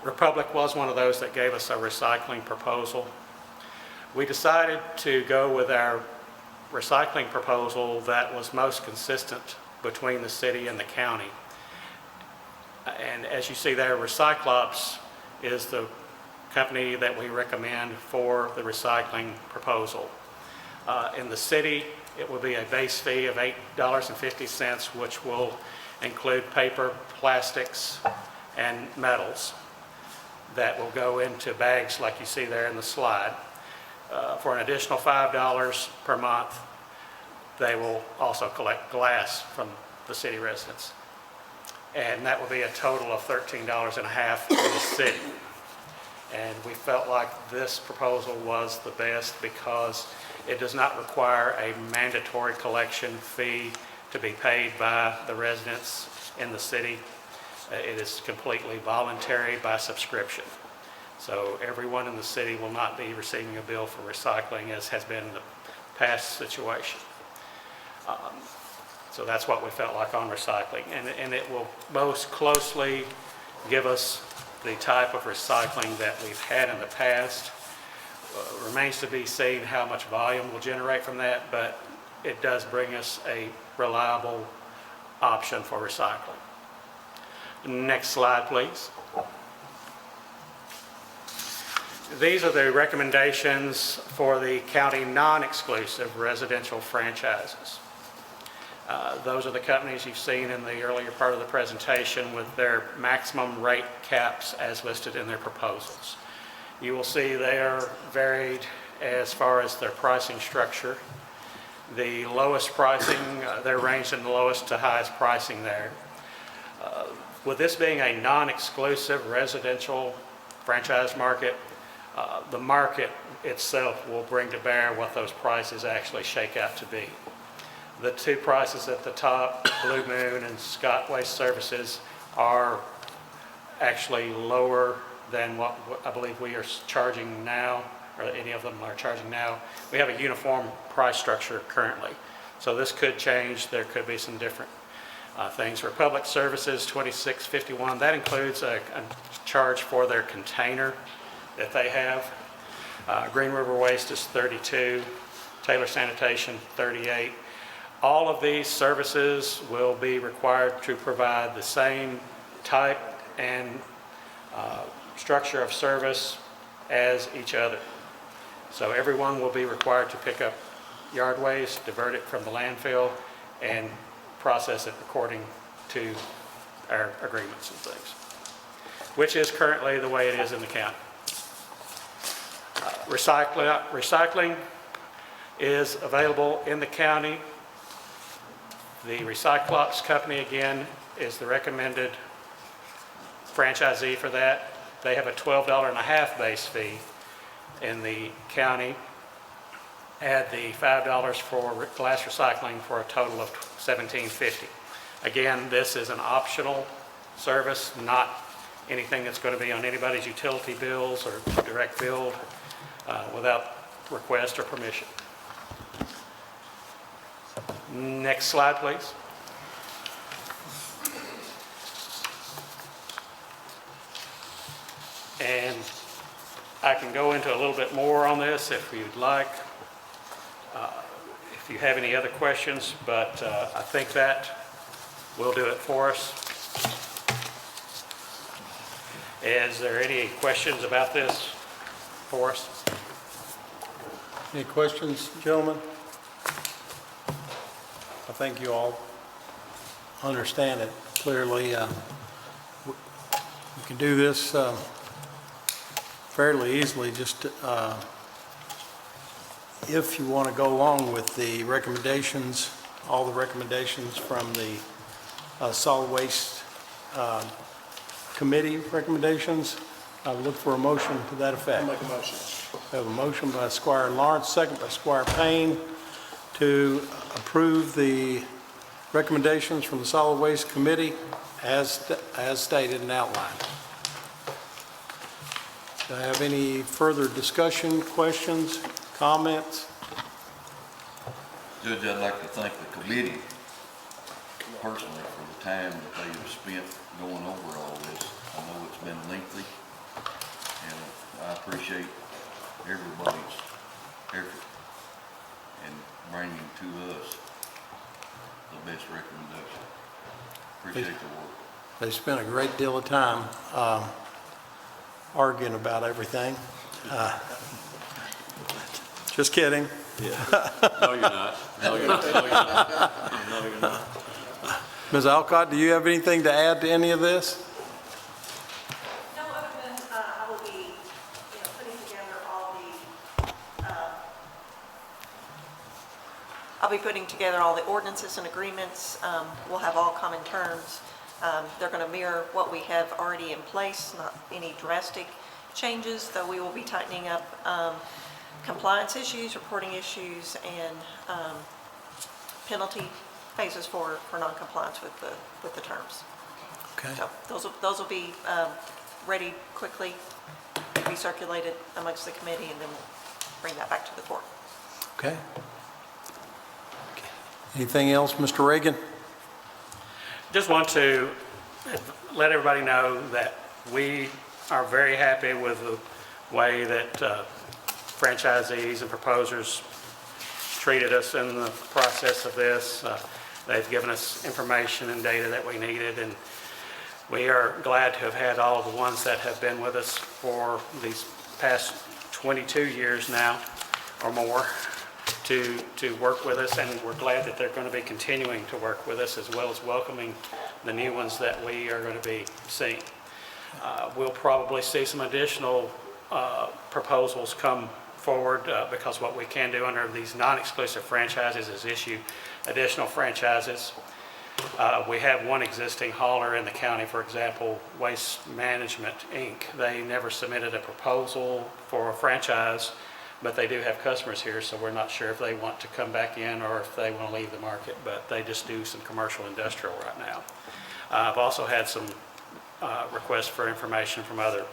Republic was one of those that gave us a recycling proposal. We decided to go with our recycling proposal that was most consistent between the city and the county. And as you see there, Recyclops is the company that we recommend for the recycling proposal. In the city, it will be a base fee of $8.50, which will include paper, plastics, and metals that will go into bags like you see there in the slide. For an additional $5 per month, they will also collect glass from the city residents. And that will be a total of $13.50 for the city. And we felt like this proposal was the best because it does not require a mandatory collection fee to be paid by the residents in the city. It is completely voluntary by subscription. So everyone in the city will not be receiving a bill for recycling as has been the past situation. So that's what we felt like on recycling. And it will most closely give us the type of recycling that we've had in the past. Remains to be seen how much volume will generate from that, but it does bring us a reliable option for recycling. Next slide, please. These are the recommendations for the county non-exclusive residential franchises. Those are the companies you've seen in the earlier part of the presentation with their maximum rate caps as listed in their proposals. You will see they are varied as far as their pricing structure. The lowest pricing, they're ranged in the lowest to highest pricing there. With this being a non-exclusive residential franchise market, the market itself will bring to bear what those prices actually shake out to be. The two prices at the top, Blue Moon and Scott Waste Services, are actually lower than what I believe we are charging now, or any of them are charging now. We have a uniform price structure currently. So this could change. There could be some different things. Republic Services, $26.51. That includes a charge for their container that they have. Green River Waste is $32. Taylor Sanitation, $38. All of these services will be required to provide the same type and structure of service as each other. So everyone will be required to pick up yard waste, divert it from the landfill, and process it according to our agreements and things, which is currently the way it is in the county. Recycling is available in the county. The Recyclops company, again, is the recommended franchisee for that. They have a $12.50 base fee in the county. Add the $5 for glass recycling for a total of $17.50. Again, this is an optional service, not anything that's going to be on anybody's utility bills or direct billed without request or permission. Next slide, please. And I can go into a little bit more on this if you'd like, if you have any other questions, but I think that will do it for us. Is there any questions about this for us?
Any questions, gentlemen? I think you all understand it clearly. We can do this fairly easily, just if you want to go along with the recommendations, all the recommendations from the Solid Waste Committee recommendations, I would look for a motion to that effect.
I'll make a motion.
We have a motion by Squire Lawrence, second by Squire Payne, to approve the recommendations from the Solid Waste Committee as stated and outlined. Do I have any further discussion, questions, comments?
Judge, I'd like to thank the committee personally for the time that they have spent going over all this. I know it's been lengthy, and I appreciate everybody's effort in bringing to us the best recommendation. Appreciate the work.
They spent a great deal of time arguing about everything. Just kidding.
No, you're not. No, you're not. No, you're not. No, you're not.
Ms. Alcott, do you have anything to add to any of this?
No, other than I will be, putting together all the, I'll be putting together all the ordinances and agreements. We'll have all common terms. They're going to mirror what we have already in place, not any drastic changes, though we will be tightening up compliance issues, reporting issues, and penalty phases for non-compliance with the terms.
Okay.
So those will be ready quickly, be circulated amongst the committee, and then we'll bring that back to the court.
Okay. Anything else, Mr. Reagan?
Just want to let everybody know that we are very happy with the way that franchisees and proposers treated us in the process of this. They've given us information and data that we needed, and we are glad to have had all of the ones that have been with us for these past 22 years now or more to work with us, and we're glad that they're going to be continuing to work with us, as well as welcoming the new ones that we are going to be seeing. We'll probably see some additional proposals come forward because what we can do under these non-exclusive franchises is issue additional franchises. We have one existing hauler in the county, for example, Waste Management, Inc. They never submitted a proposal for a franchise, but they do have customers here, so we're not sure if they want to come back in or if they want to leave the market, but they just do some commercial industrial right now. I've also had some requests for information from other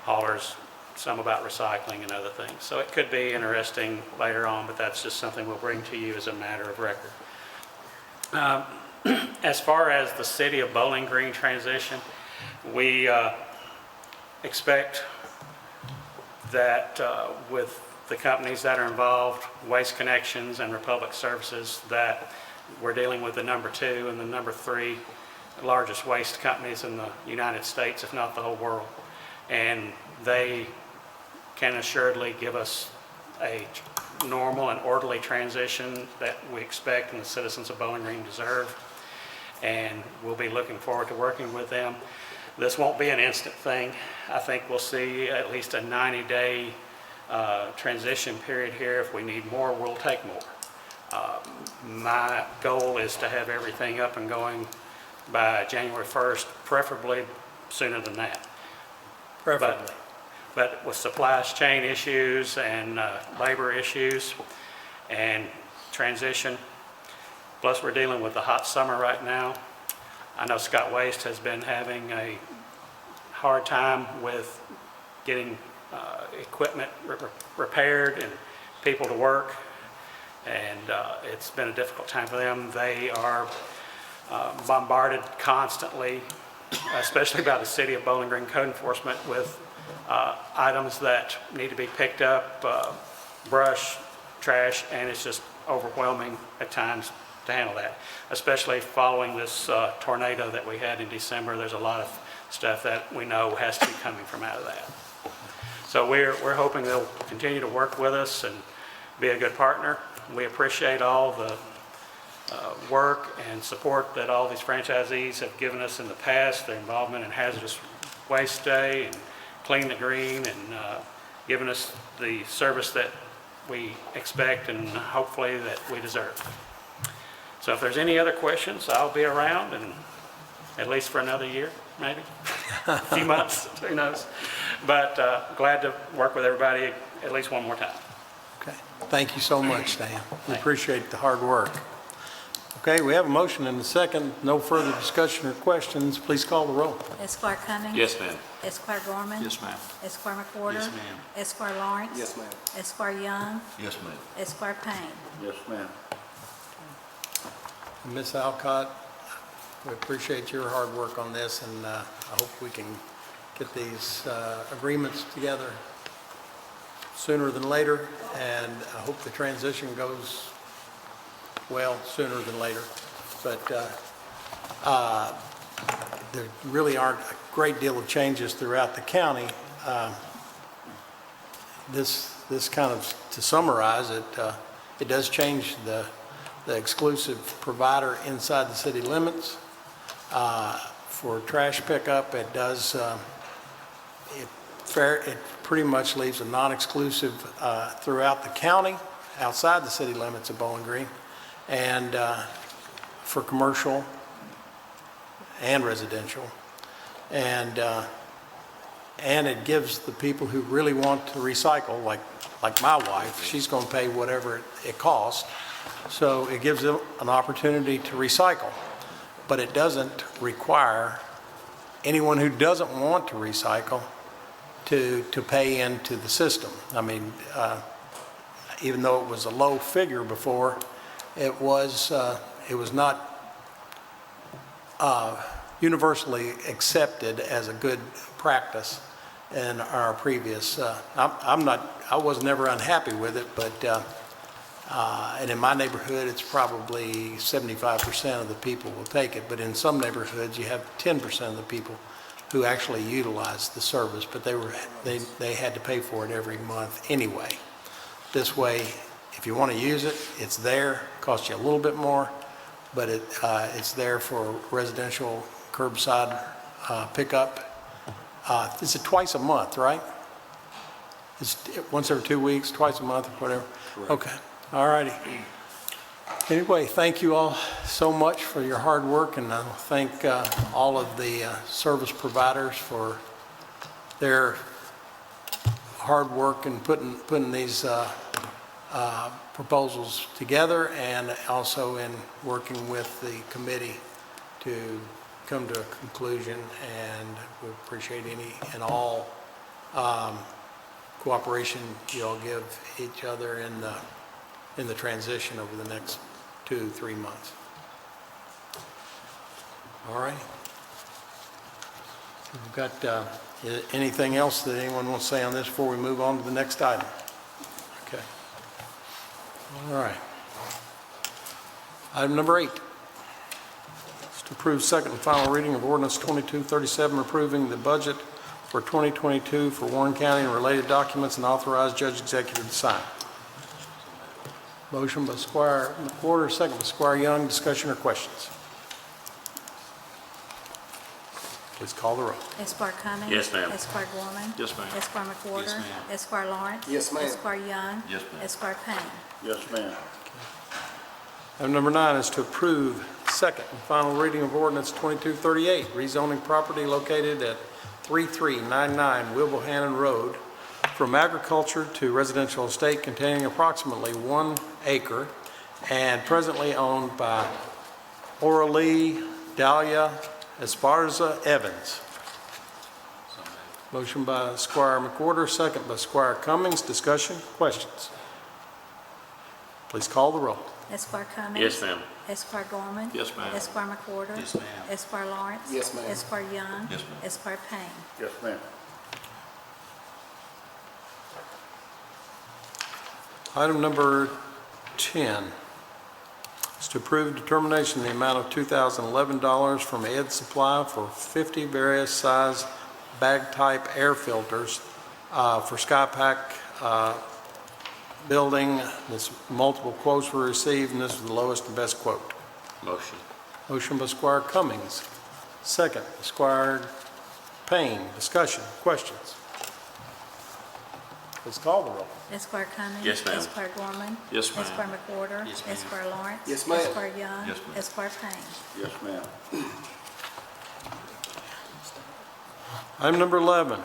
haulers, some about recycling and other things. So it could be interesting later on, but that's just something we'll bring to you as a matter of record. As far as the City of Bowling Green transition, we expect that with the companies that are involved, Waste Connections and Republic Services, that we're dealing with the number 2 and the number 3 largest waste companies in the United States, if not the whole world. And they can assuredly give us a normal and orderly transition that we expect and the citizens of Bowling Green deserve. And we'll be looking forward to working with them. This won't be an instant thing. I think we'll see at least a 90-day transition period here. If we need more, we'll take more. My goal is to have everything up and going by January 1st, preferably sooner than that.
Preferably.
But with supply chain issues and labor issues and transition, plus we're dealing with the hot summer right now. I know Scott Waste has been having a hard time with getting equipment repaired and people to work, and it's been a difficult time for them. They are bombarded constantly, especially by the City of Bowling Green Code Enforcement, with items that need to be picked up, brush, trash, and it's just overwhelming at times to handle that, especially following this tornado that we had in December. There's a lot of stuff that we know has to be coming from out of that. So we're hoping they'll continue to work with us and be a good partner. We appreciate all the work and support that all these franchisees have given us in the past, their involvement in Hazardous Waste Day and clean the green and giving us the service that we expect and hopefully that we deserve. So if there's any other questions, I'll be around, and at least for another year, maybe, a few months, who knows. But glad to work with everybody at least one more time.
Okay, thank you so much, Dan. We appreciate the hard work. Okay, we have a motion and a second. No further discussion or questions. Please call the roll.
Esquire Cummings.
Yes, ma'am.
Esquire Gorman.
Yes, ma'am.
Esquire McWhorter.
Yes, ma'am.
Esquire Lawrence.
Yes, ma'am.
Esquire Young.
Yes, ma'am.
Esquire Payne.
Yes, ma'am.
Ms. Alcott, we appreciate your hard work on this, and I hope we can get these agreements together sooner than later, and I hope the transition goes well sooner than later. But there really aren't a great deal of changes throughout the county. This kind of, to summarize it, it does change the exclusive provider inside the city limits. For trash pickup, it does, it pretty much leaves a non-exclusive throughout the county, outside the city limits of Bowling Green, and for commercial and residential. And it gives the people who really want to recycle, like my wife, she's going to pay whatever it costs. So it gives them an opportunity to recycle, but it doesn't require anyone who doesn't want to recycle to pay into the system. I mean, even though it was a low figure before, it was not universally accepted as a good practice in our previous. I was never unhappy with it, but. And in my neighborhood, it's probably 75% of the people will take it. But in some neighborhoods, you have 10% of the people who actually utilize the service, but they had to pay for it every month anyway. This way, if you want to use it, it's there. Costs you a little bit more, but it's there for residential curbside pickup. It's twice a month, right? It's once every 2 weeks, twice a month, or whatever. Correct. Okay. All righty. Anyway, thank you all so much for your hard work, and I thank all of the service providers for their hard work in putting these proposals together, and also in working with the committee to come to a conclusion. And we appreciate any and all cooperation you all give each other in the transition over the next 2-3 months. All right. We've got anything else that anyone wants to say on this before we move on to the next item? Okay. All right. Item number 8 is to approve second and final reading of ordinance 2237, approving the budget for 2022 for Warren County and related documents, and authorize Judge Executive to sign. Motion by Squire McWhorter, second by Squire Young. Discussion or questions? Please call the roll.
Esquire Cummings.
Yes, ma'am.
Esquire Gorman.
Yes, ma'am.
Esquire McWhorter.
Yes, ma'am.
Esquire Lawrence.
Yes, ma'am.
Esquire Young.
Yes, ma'am.
Esquire Payne.
Yes, ma'am.
Item number 9 is to approve second and final reading of ordinance 2238, rezoning property located at 3399 Wilbohannon Road from agriculture to residential estate containing approximately 1 acre and presently owned by Oralee Dahlia Esparza Evans. Motion by Squire McWhorter, second by Squire Cummings. Discussion, questions? Please call the roll.
Esquire Cummings.
Yes, ma'am.
Esquire Gorman.
Yes, ma'am.
Esquire McWhorter.
Yes, ma'am.
Esquire Lawrence.
Yes, ma'am.
Esquire Young.
Yes, ma'am.
Esquire Payne.
Yes, ma'am.
Item number 10 is to approve determination of the amount of $2,011 from Ed Supply for 50 various size bag type air filters for Skypack building. Multiple quotes were received, and this was the lowest and best quote.
Motion.
Motion by Squire Cummings, second by Squire Payne. Discussion, questions? Please call the roll.
Esquire Cummings.
Yes, ma'am.
Esquire Gorman.
Yes, ma'am.
Esquire McWhorter.
Yes, ma'am.
Esquire Lawrence.
Yes, ma'am.
Esquire Young.
Yes, ma'am.
Esquire Payne.
Yes, ma'am.
Item number 11,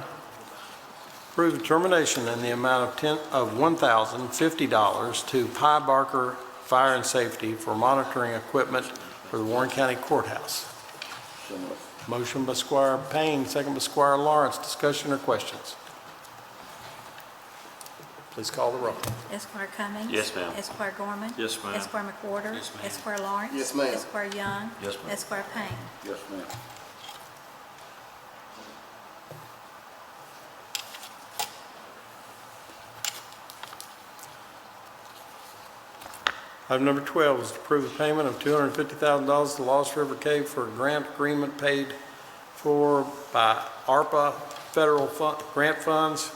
approve termination in the amount of $1,050 to Pi Barker Fire and Safety for monitoring equipment for the Warren County Courthouse.
So moved.
Motion by Squire Payne, second by Squire Lawrence. Discussion or questions? Please call the roll.
Esquire Cummings.
Yes, ma'am.
Esquire Gorman.
Yes, ma'am.
Esquire McWhorter.
Yes, ma'am.
Esquire Lawrence.
Yes, ma'am.
Esquire Young.
Yes, ma'am.
Esquire Payne.
Yes, ma'am.
Item number 12 is to approve the payment of $250,000 to Lost River Cave for a grant agreement paid for by ARPA federal grant funds.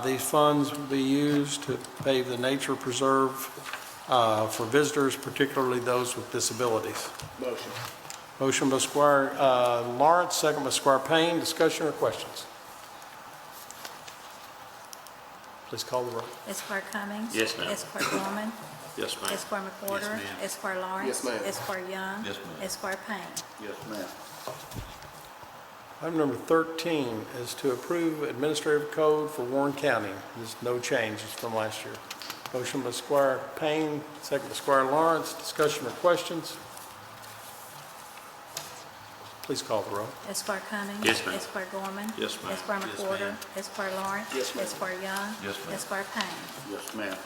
These funds will be used to pave the nature preserve for visitors, particularly those with disabilities.
Motion.
Motion by Squire Lawrence, second by Squire Payne. Discussion or questions? Please call the roll.
Esquire Cummings.
Yes, ma'am.
Esquire Gorman.
Yes, ma'am.
Esquire McWhorter.
ma'am.
Esquire Lawrence.
Yes, ma'am.
Esquire Young.
Yes, ma'am.
Esquire Payne.
Yes, ma'am.
Item number 13 is to approve administrative code for Warren County. There's no changes from last year. Motion by Squire Payne, second by Squire Lawrence. Discussion or questions? Please call the roll.
Esquire Cummings.
Yes, ma'am.
Esquire Gorman.
Yes, ma'am.
Esquire McWhorter. Esquire Lawrence.
Yes, ma'am.
Esquire Young.
Yes, ma'am.
Esquire Payne.
Yes, ma'am.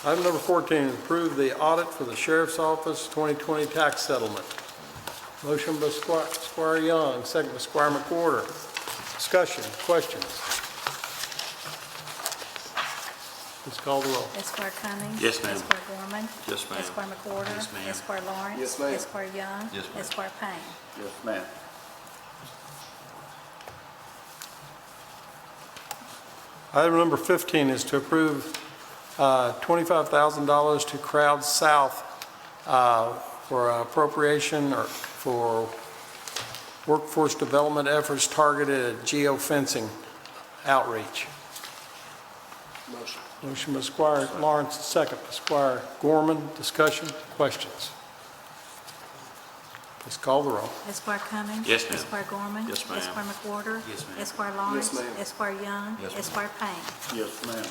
Item number 14 is approve the audit for the Sheriff's Office 2020 tax settlement. Motion by Squire Young, second by Squire McWhorter. Discussion, questions? Please call the roll.
Esquire Cummings.
Yes, ma'am.
Esquire Gorman.
Yes, ma'am.
Esquire McWhorter.
Yes, ma'am.
Esquire Lawrence.
Yes, ma'am.
Esquire Young.
Yes, ma'am.
Esquire Payne.
Yes, ma'am.
Item number 15 is to approve $25,000 to Crowd South for appropriation or for workforce development efforts targeted at geofencing outreach.
Motion.
Motion by Squire Lawrence, second by Squire Gorman. Discussion, questions? Please call the roll.
Esquire Cummings.
Yes, ma'am.
Esquire Gorman.
Yes, ma'am.
Esquire McWhorter.
Yes, ma'am.
Esquire Lawrence.
Yes, ma'am.
Esquire Young.
Yes, ma'am.
Esquire Payne.
Yes, ma'am.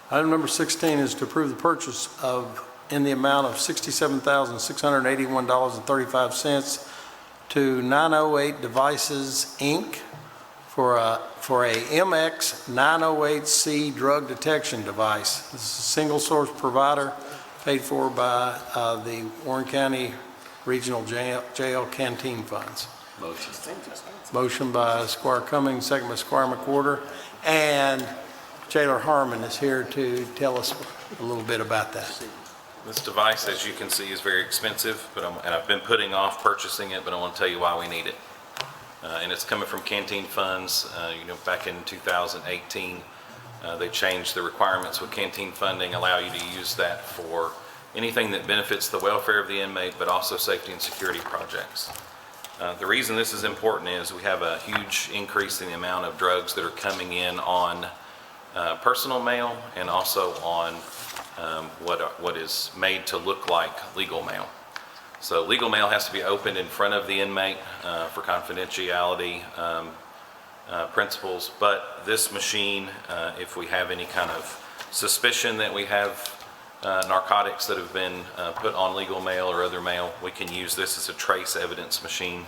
Item number 16 is to approve the purchase of, in the amount of $67,681.35 to 908 Devices, Inc. for a MX 908C drug detection device. This is a single source provider paid for by the Warren County Regional Jail Canteen Funds.
Motion.
Motion by Squire Cummings, second by Squire McWhorter. And Jailer Harmon is here to tell us a little bit about that.
This device, as you can see, is very expensive, and I've been putting off purchasing it, but I want to tell you why we need it. And it's coming from canteen funds. Back in 2018, they changed the requirements with canteen funding, allow you to use that for anything that benefits the welfare of the inmate, but also safety and security projects. The reason this is important is we have a huge increase in the amount of drugs that are coming in on personal mail and also on what is made to look like legal mail. So legal mail has to be opened in front of the inmate for confidentiality principles, but this machine, if we have any kind of suspicion that we have narcotics that have been put on legal mail or other mail, we can use this as a trace evidence machine.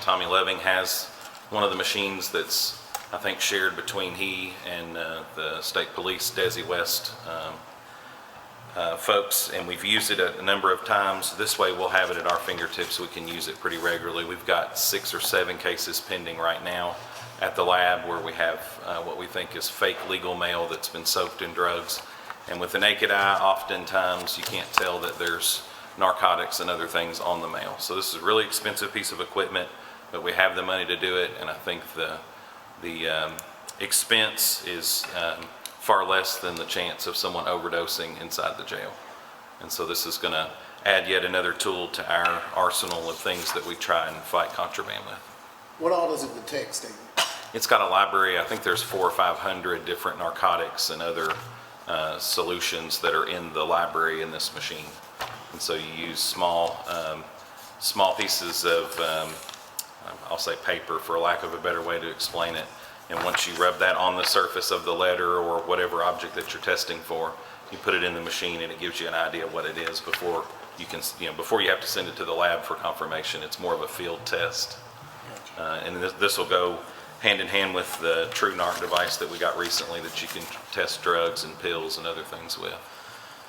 Tommy Loving has one of the machines that's, I think, shared between he and the state police, Desi West folks, and we've used it a number of times. This way we'll have it at our fingertips. We can use it pretty regularly. We've got 6 or 7 cases pending right now at the lab where we have what we think is fake legal mail that's been soaked in drugs. And with the naked eye, oftentimes you can't tell that there's narcotics and other things on the mail. So this is a really expensive piece of equipment, but we have the money to do it, and I think the expense is far less than the chance of someone overdosing inside the jail. And so this is going to add yet another tool to our arsenal of things that we try and fight contraband with.
What all does it detect, Stephen?
It's got a library. I think there's 400 or 500 different narcotics and other solutions that are in the library in this machine. And so you use small pieces of, I'll say paper for lack of a better way to explain it. And once you rub that on the surface of the letter or whatever object that you're testing for, you put it in the machine and it gives you an idea of what it is before you can, before you have to send it to the lab for confirmation. It's more of a field test. And this will go hand in hand with the True Narc device that we got recently that you can test drugs and pills and other things with.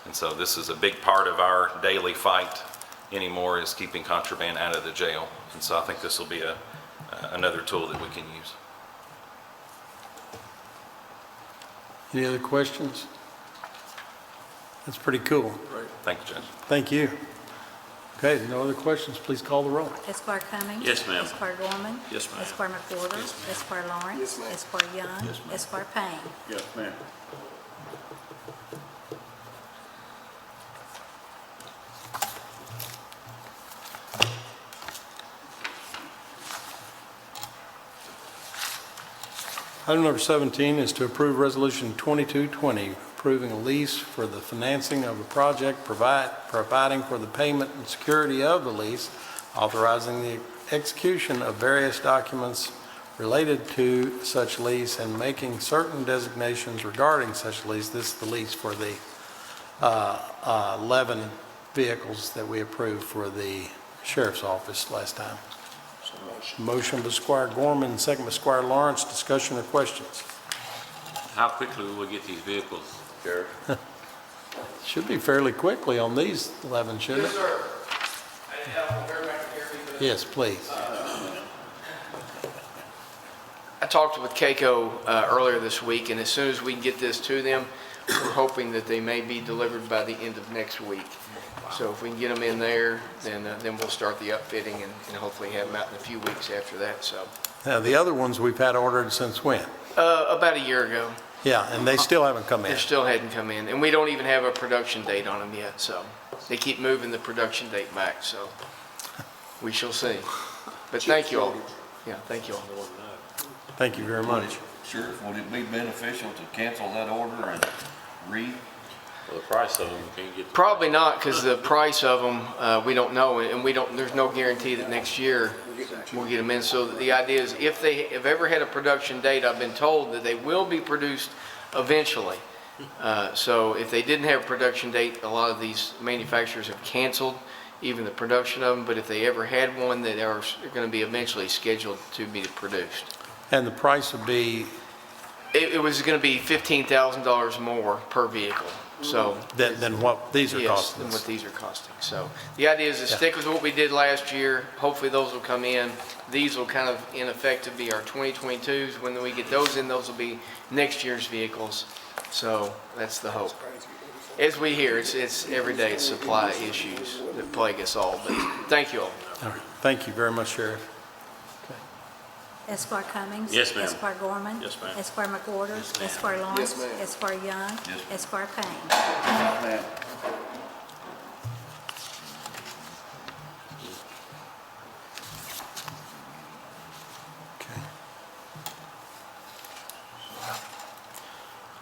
And so this is a big part of our daily fight anymore, is keeping contraband out of the jail. And so I think this will be another tool that we can use.
Any other questions? That's pretty cool.
Thank you, Judge.
Thank you. Okay, no other questions, please call the roll.
Esquire Cummings.
Yes, ma'am.
Esquire Gorman.
Yes, ma'am.
Esquire McWhorter.
Yes, ma'am.
Esquire Lawrence.
Yes, ma'am.
Esquire Young.
Yes, ma'am.
Esquire Payne.
Yes, ma'am.
Item number 17 is to approve Resolution 2220, approving a lease for the financing of a project, providing for the payment and security of the lease, authorizing the execution of various documents related to such lease, and making certain designations regarding such lease. This is the lease for the 11 vehicles that we approved for the sheriff's office last time. Motion by Squire Gorman, second by Squire Lawrence. Discussion or questions?
How quickly will we get these vehicles, Sheriff?
Should be fairly quickly on these 11, shouldn't it?
sir.
Yes, please.
I talked with Keiko earlier this week, and as soon as we can get this to them, we're hoping that they may be delivered by the end of next week. So if we can get them in there, then we'll start the upfitting and hopefully have them out in a few weeks after that. So
Now, the other ones we've had ordered since when?
about a year ago,
Yeah, and they still haven't come in.
they still hadn't come in, and we don't even have a production date on them yet. So they keep moving the production date back. So we shall see. But thank you all. Yeah, thank you all.
Thank you very much.
Sheriff, would it be beneficial to cancel that order and
For the price of them, you can't get.
Probably not, because the price of them, we don't know, and there's no guarantee that next year we'll get them in. So the idea is, if they have ever had a production date, I've been told that they will be produced eventually. So if they didn't have a production date, a lot of these manufacturers have canceled even the production of them, but if they ever had one, that are going to be eventually scheduled to be produced.
And the price would be
It was going to be $15,000 more per vehicle. So
than what these are
yes,
costing
than
us.
what these are costing. So the idea is to stick with what we did last year. Hopefully those will come in. These will kind of, in effect, to be our 2022s. When we get those in, those will be next year's vehicles. So that's the hope. As we hear, it's every day it's supply issues that plague us all. But thank you all.
All right. Thank you very much, Sheriff.
Esquire Cummings.
Yes, ma'am.
Esquire Gorman.
Yes, ma'am.
Esquire McWhorter. Esquire Lawrence.
ma'am.
Esquire Young.
Yes, ma'am.
Esquire Payne.
Yes, ma'am.
Okay.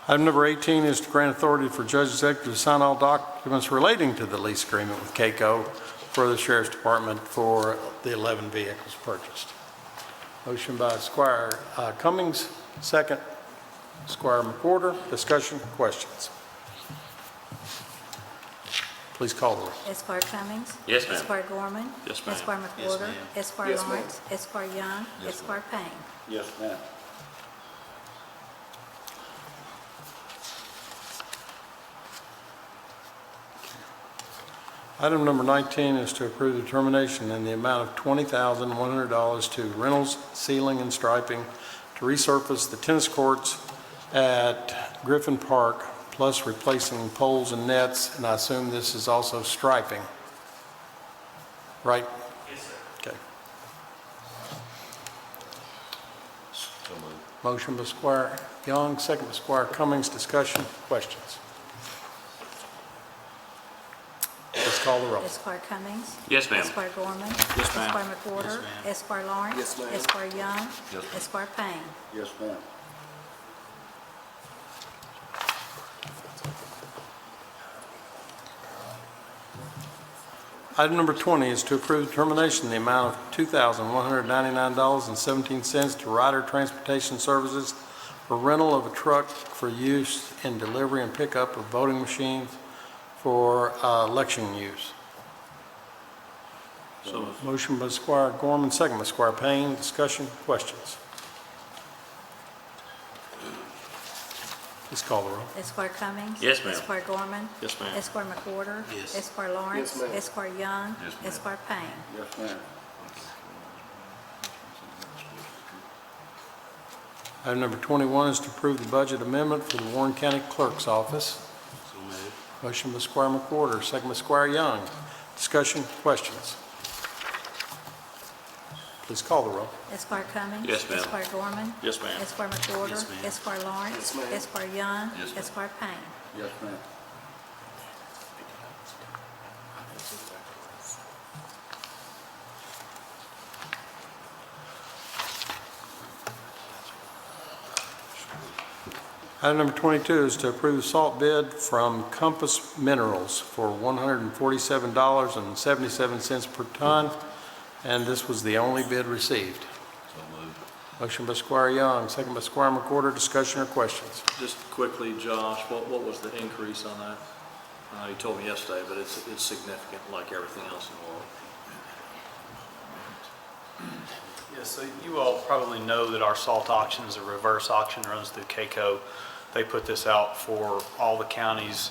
Item number 18 is to grant authority for Judge Executive to sign all documents relating to the lease agreement with KCO for the Sheriff's Department for the 11 vehicles purchased. Motion by Squire Cummings, second Squire McWhorter. Discussion, questions? Please call the roll.
Esquire Cummings.
Yes, ma'am.
Esquire Gorman.
Yes, ma'am.
Esquire McWhorter. Esquire
Yes, ma'am.
Lawrence. Esquire Young. Esquire Payne.
Yes, ma'am.
Item number 19 is to approve the termination in the amount of $20,100 to Reynolds Sealing and Striping to resurface the tennis courts at Griffin Park, plus replacing poles and nets, and I assume this is also striping, right?
Yes, sir.
Okay.
So moved.
Motion by Squire Young, second by Squire Cummings. Discussion, questions? Please call the roll.
Esquire Cummings.
Yes, ma'am.
Esquire Gorman.
Yes, ma'am.
Esquire McWhorter. Esquire Lawrence.
Yes, ma'am.
Esquire Young.
Yes, ma'am.
Esquire Payne.
Yes, ma'am.
Item number 20 is to approve termination in the amount of $2,199.17 to Ryder Transportation Services for rental of a truck for use in delivery and pickup of voting machines for election use.
So moved.
Motion by Squire Gorman, second by Squire Payne. Discussion, questions? Please call the roll.
Esquire Cummings.
Yes, ma'am.
Esquire Gorman.
Yes, ma'am.
Esquire McWhorter.
Yes.
Esquire Lawrence.
Yes, ma'am.
Esquire Young.
Yes, ma'am.
Esquire Payne.
Yes, ma'am.
Item number 21 is to approve the budget amendment for the Warren County Clerk's Office.
So moved.
Motion by Squire McWhorter, second by Squire Young. Discussion, questions? Please call the roll.
Esquire Cummings.
Yes, ma'am.
Esquire Gorman.
Yes, ma'am.
Esquire McWhorter.
Yes, ma'am.
Esquire Lawrence.
Yes, ma'am.
Esquire Young.
Yes, ma'am.
Esquire Payne.
Yes, ma'am.
Item number 22 is to approve salt bid from Compass Minerals for $147.77 per ton, and this was the only bid received.
So moved.
Motion by Squire Young, second by Squire McWhorter. Discussion or questions?
Just quickly, Josh, what was the increase on that? You told me yesterday, but it's significant like everything else in the world.
Yes, so you all probably know that our salt auction is a reverse auction, runs through KCO. They put this out for all the counties,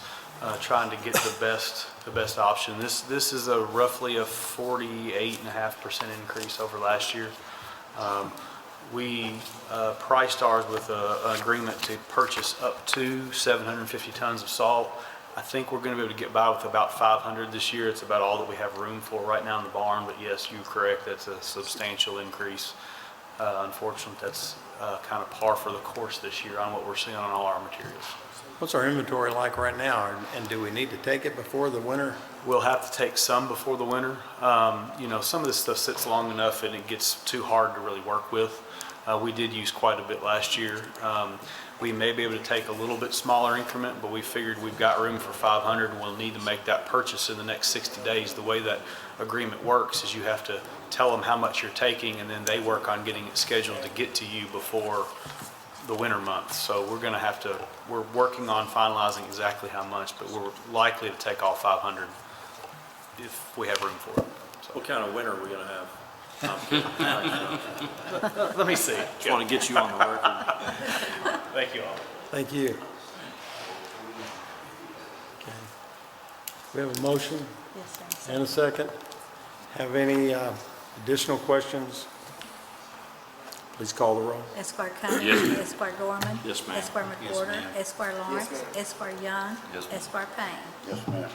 trying to get the best option. This is roughly a 48.5% increase over last year. We priced ours with an agreement to purchase up to 750 tons of salt. I think we're going to be able to get by with about 500 this year. It's about all that we have room for right now in the barn, but yes, you're correct, that's a substantial increase. Unfortunately, that's kind of par for the course this year on what we're seeing on all our materials.
What's our inventory like right now, and do we need to take it before the winter?
We'll have to take some before the winter. Some of this stuff sits long enough and it gets too hard to really work with. We did use quite a bit last year. We may be able to take a little bit smaller increment, but we figured we've got room for 500 and we'll need to make that purchase in the next 60 days. The way that agreement works is you have to tell them how much you're taking and then they work on getting it scheduled to get to you before the winter months. So we're working on finalizing exactly how much, but we're likely to take all 500 if we have room for it. So.
What kind of winter are we going to have?
Let me see.
Just want to get you on the record.
Thank you all.
Thank you. Okay. We have a motion
Yes, sir.
and a second. Have any additional questions? Please call the roll.
Esquire Cummings.
Yes, ma'am.
Esquire Gorman.
Yes, ma'am.
Esquire McWhorter. Esquire Lawrence.
ma'am.
Esquire Young.
Yes, ma'am.
Esquire Payne.
Yes, ma'am.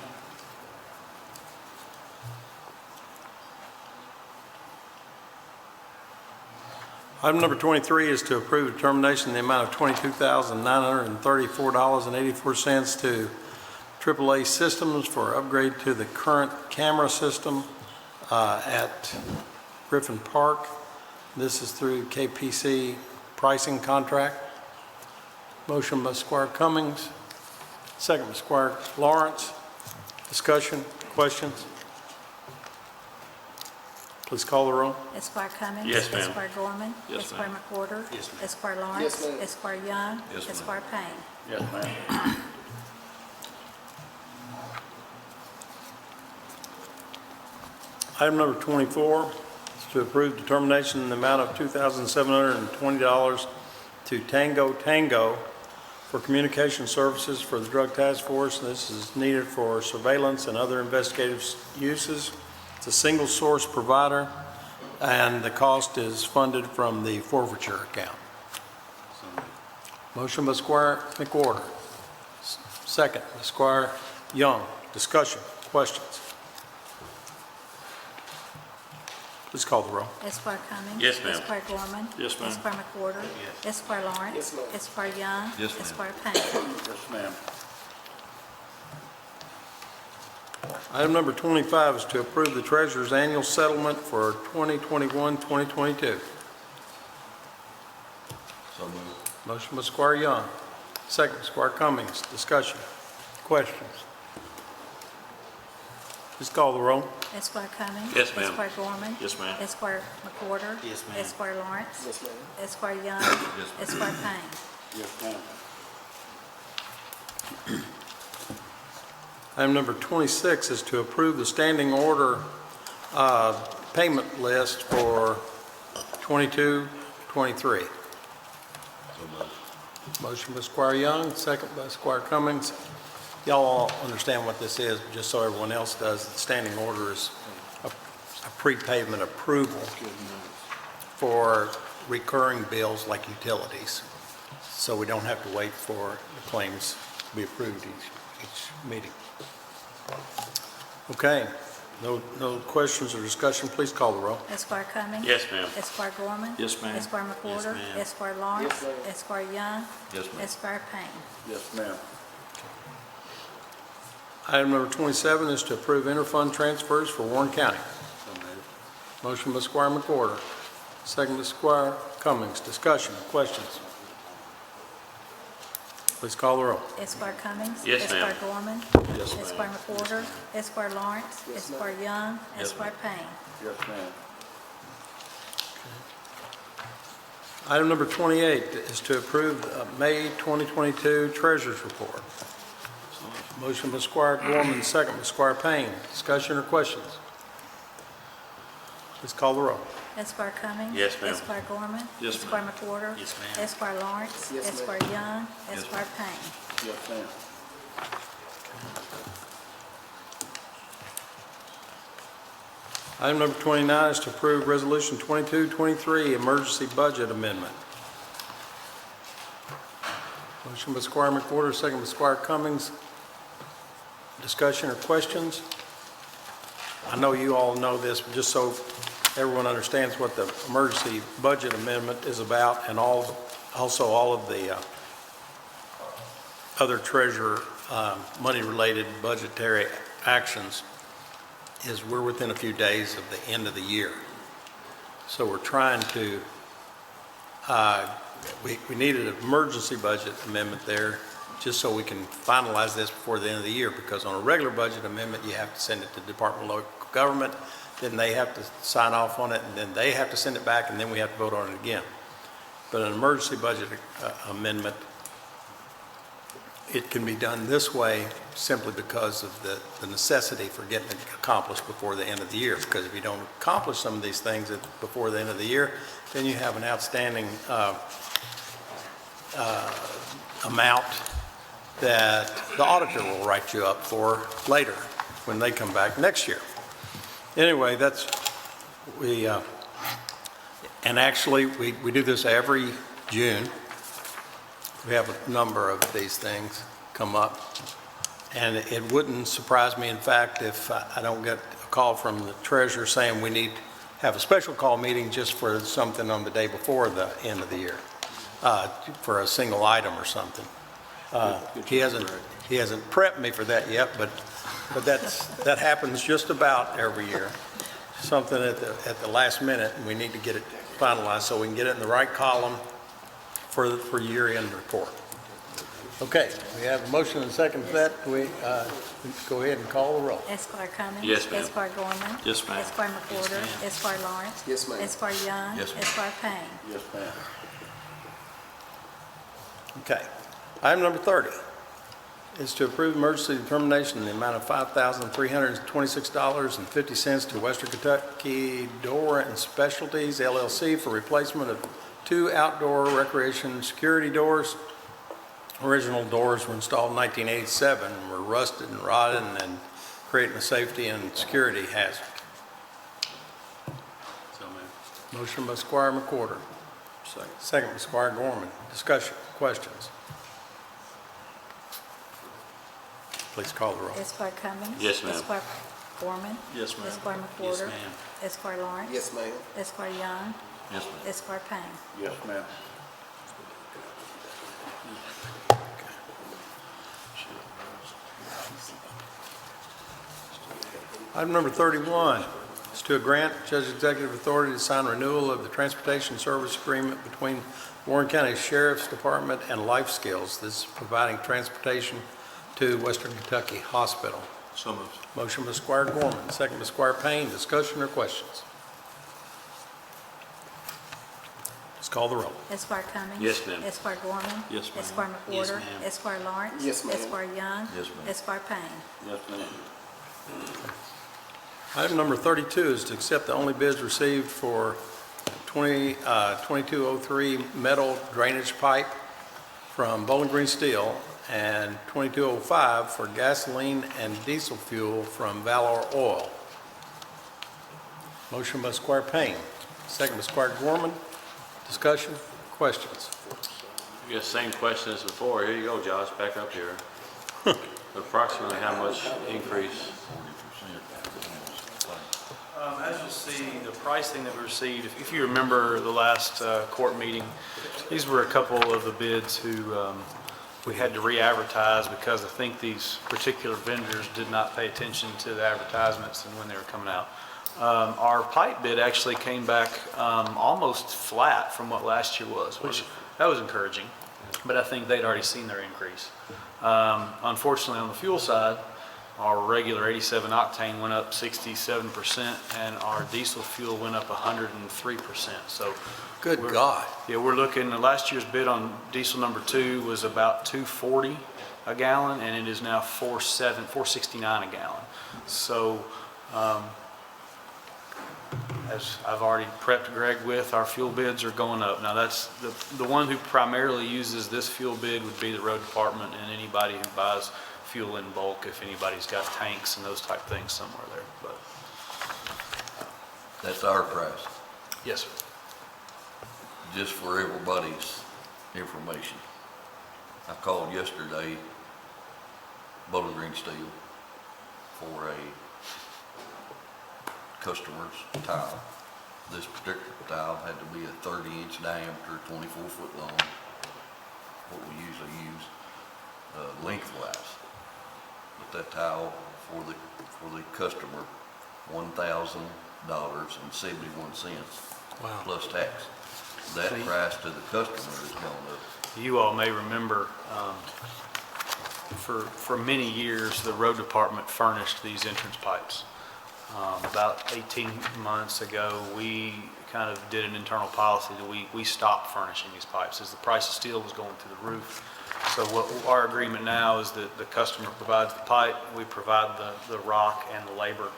Item number 23 is to approve determination in the amount of $22,934.84 to AAA Systems for upgrade to the current camera system at Griffin Park. This is through KPC pricing contract. Motion by Squire Cummings, second by Squire Lawrence. Discussion, questions? Please call the roll.
Esquire Cummings.
Yes, ma'am.
Esquire Gorman.
Yes,
Esquire
ma'am.
McWhorter.
Yes, ma'am.
Esquire Lawrence.
Yes, ma'am.
Esquire Young.
Yes, ma'am.
Esquire Payne.
Yes, ma'am.
Item number 24 is to approve determination in the amount of $2,720 to Tango for communication services for the Drug Task Force. This is needed for surveillance and other investigative uses. It's a single source provider, and the cost is funded from the forfeiture account. Motion by Squire McWhorter. Second by Squire Young. Discussion, questions? Please call the roll.
Esquire Cummings.
Yes, ma'am.
Esquire Gorman.
Yes, ma'am.
Esquire McWhorter. Esquire Lawrence.
Yes, ma'am.
Esquire Young.
Yes, ma'am.
Esquire Payne.
Yes, ma'am.
Item number 25 is to approve the treasurer's annual settlement for 2021-2022.
So moved.
Motion by Squire Young, second by Squire Cummings. Discussion, questions? Please call the roll.
Esquire Cummings.
Yes, ma'am.
Esquire Gorman.
Yes, ma'am.
Esquire McWhorter.
Yes, ma'am.
Esquire Lawrence.
Yes, ma'am.
Esquire Young.
Yes, ma'am.
Esquire Payne.
Yes, ma'am.
Item number 26 is to approve the standing order payment list for 22-23.
So moved.
Motion by Squire Young, second by Squire Cummings. Y'all all understand what this is, but just so everyone else does, the standing order is a prepayment approval for recurring bills like utilities. So we don't have to wait for the claims to be approved each meeting. Okay, no questions or discussion, please call the roll.
Esquire Cummings.
Yes, ma'am.
Esquire Gorman.
Yes, ma'am.
Esquire McWhorter.
ma'am.
Esquire Lawrence.
Yes, ma'am.
Esquire Young.
Yes, ma'am.
Esquire Payne.
Yes, ma'am.
Item number 27 is to approve interfund transfers for Warren County.
So moved.
Motion by Squire McWhorter, second by Squire Cummings. Discussion, questions? Please call the roll.
Esquire Cummings.
Yes, ma'am.
Esquire Gorman.
Yes, ma'am.
Esquire McWhorter. Esquire Lawrence.
Yes, ma'am.
Esquire Young.
Yes,
Esquire Payne.
Yes, ma'am.
Item number 28 is to approve May 2022 Treasurers Report. Motion by Squire Gorman, second by Squire Payne. Discussion or questions? Please call the roll.
Esquire Cummings.
Yes, ma'am.
Esquire Gorman.
Yes,
Esquire McWhorter.
Yes, ma'am.
Esquire Lawrence.
Yes, ma'am.
Esquire Young.
Yes,
Esquire Payne.
Yes, ma'am.
Item number 29 is to approve Resolution 2223 Emergency Budget Amendment. Motion by Squire McWhorter, second by Squire Cummings. Discussion or questions? I know you all know this, but just so everyone understands what the emergency budget amendment is about, and also all of the other treasurer money-related budgetary actions, is we're within a few days of the end of the year. So we're trying to, we needed an emergency budget amendment there just so we can finalize this before the end of the year, because on a regular budget amendment, you have to send it to the Department of Local Government, then they have to sign off on it, and then they have to send it back, and then we have to vote on it again. But an emergency budget amendment, it can be done this way simply because of the necessity for getting it accomplished before the end of the year. Because if you don't accomplish some of these things before the end of the year, then you have an outstanding amount that the auditor will write you up for later when they come back next year. Anyway, that's, and actually we do this every June. We have a number of these things come up, and it wouldn't surprise me, in fact, if I don't get a call from the treasurer saying we need to have a special call meeting just for something on the day before the end of the year, for a single item or something. He hasn't prepped me for that yet, but that happens just about every year. Something at the last minute, and we need to get it finalized so we can get it in the right column for year-end report. Okay, we have a motion and a second for that. We go ahead and call the roll.
Esquire Cummings.
Yes, ma'am.
Esquire Gorman.
Yes, ma'am.
Esquire McWhorter. Esquire Lawrence.
Yes, ma'am.
Esquire Young.
Yes, ma'am.
Esquire Payne.
Yes, ma'am.
Okay. Item number 30 is to approve emergency determination in the amount of $5,326.50 to Western Kentucky Door and Specialties LLC for replacement of 2 outdoor recreation security doors. Original doors were installed in 1987 and were rusted and rotted and creating a safety and security hazard.
So moved.
Motion by Squire McWhorter. Second by Squire Gorman. Discussion, questions? Please call the roll.
Esquire Cummings.
Yes, ma'am.
Esquire Gorman.
Yes, ma'am.
Esquire
Yes,
McWhorter.
ma'am.
Esquire Lawrence.
Yes, ma'am.
Esquire Young.
Yes, ma'am.
Esquire Payne.
Yes, ma'am.
Item number 31 is to grant Judge Executive authority to sign renewal of the transportation service agreement between Warren County Sheriff's Department and Life Skills. This is providing transportation to Western Kentucky Hospital.
So moved.
Motion by Squire Gorman, second by Squire Payne. Discussion or questions? Let's call the roll.
Esquire Cummings.
Yes, ma'am.
Esquire Gorman.
Yes, ma'am.
Esquire
Yes,
McWhorter.
ma'am.
Esquire Lawrence.
Yes, ma'am.
Esquire Young.
Yes, ma'am.
Esquire Payne.
Yes, ma'am.
Item number 32 is to accept the only bids received for 2203 metal drainage pipe from Bowling Green Steel and 2205 for gasoline and diesel fuel from Valor Oil. Motion by Squire Payne, second by Squire Gorman. Discussion, questions?
I guess same question as before. Here you go, Josh, back up here. Approximately how much increase?
As you'll see, the pricing that we received, if you remember the last court meeting, these were a couple of the bids who we had to re-advertise because I think these particular vendors did not pay attention to the advertisements and when they were coming out. Our pipe bid actually came back almost flat from what last year was, which that was encouraging, but I think they'd already seen their increase. Unfortunately, on the fuel side, our regular 87 octane went up 67% and our diesel fuel went up 103%. So
Good God.
yeah, we're looking, last year's bid on diesel number 2 was about $2.40 a gallon and it is now $4.69 a gallon. So as I've already prepped Greg with, our fuel bids are going up. Now that's the one who primarily uses this fuel bid would be the road department and anybody who buys fuel in bulk if anybody's got tanks and those type of things somewhere there. But
That's our price,
yes, sir.
just for everybody's information. I called yesterday, Bowling Green Steel, for a customer's tile. This particular tile had to be a 30-inch diameter, 24-foot long, what we usually use lengthwise. But that tile for the customer, $1,000.71
Wow.
plus tax. That
See?
price to the customer has gone up.
You all may remember, for many years, the road department furnished these entrance pipes. About 18 months ago, we kind of did an internal policy that we stopped furnishing these pipes as the price of steel was going through the roof. So what our agreement now is that the customer provides the pipe, we provide the rock and the labor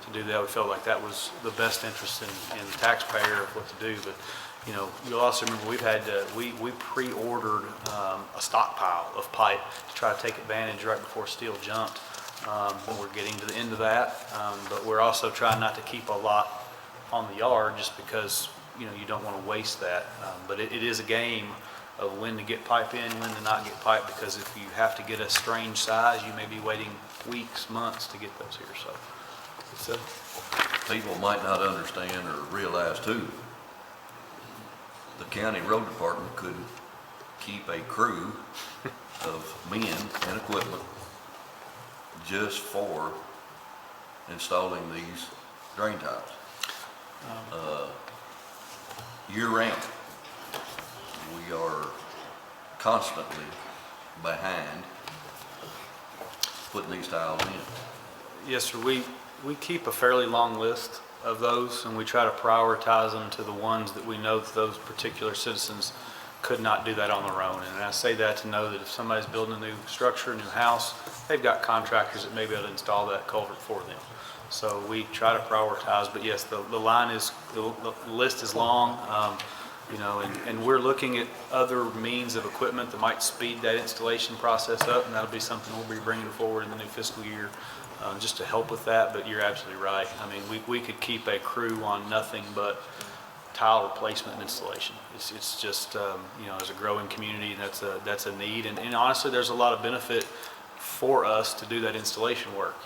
to do that. We felt like that was the best interest in the taxpayer of what to do. But you know, you'll also remember we've had we pre-ordered a stockpile of pipe to try to take advantage right before steel jumped. We're getting to the end of that, but we're also trying not to keep a lot on the yard just because you don't want to waste that. But it is a game of when to get pipe in, when to not get pipe, because if you have to get a strange size, you may be waiting weeks, months to get those here. So
People might not understand or realize too, the county road department could keep a crew of men and equipment just for installing these drain tiles. Year round, we are constantly behind putting these tiles in.
yes, sir, we keep a fairly long list of those, and we try to prioritize them to the ones that we know that those particular citizens could not do that on their own. And I say that to know that if somebody's building a new structure, a new house, they've got contractors that may be able to install that culvert for them. So we try to prioritize, but yes, the line is, the list is long, and we're looking at other means of equipment that might speed that installation process up, and that'll be something we'll be bringing forward in the new fiscal year, just to help with that. But you're absolutely right. I mean, we could keep a crew on nothing but tile replacement and installation. It's just, as a growing community, that's a need. And honestly, there's a lot of benefit for us to do that installation work.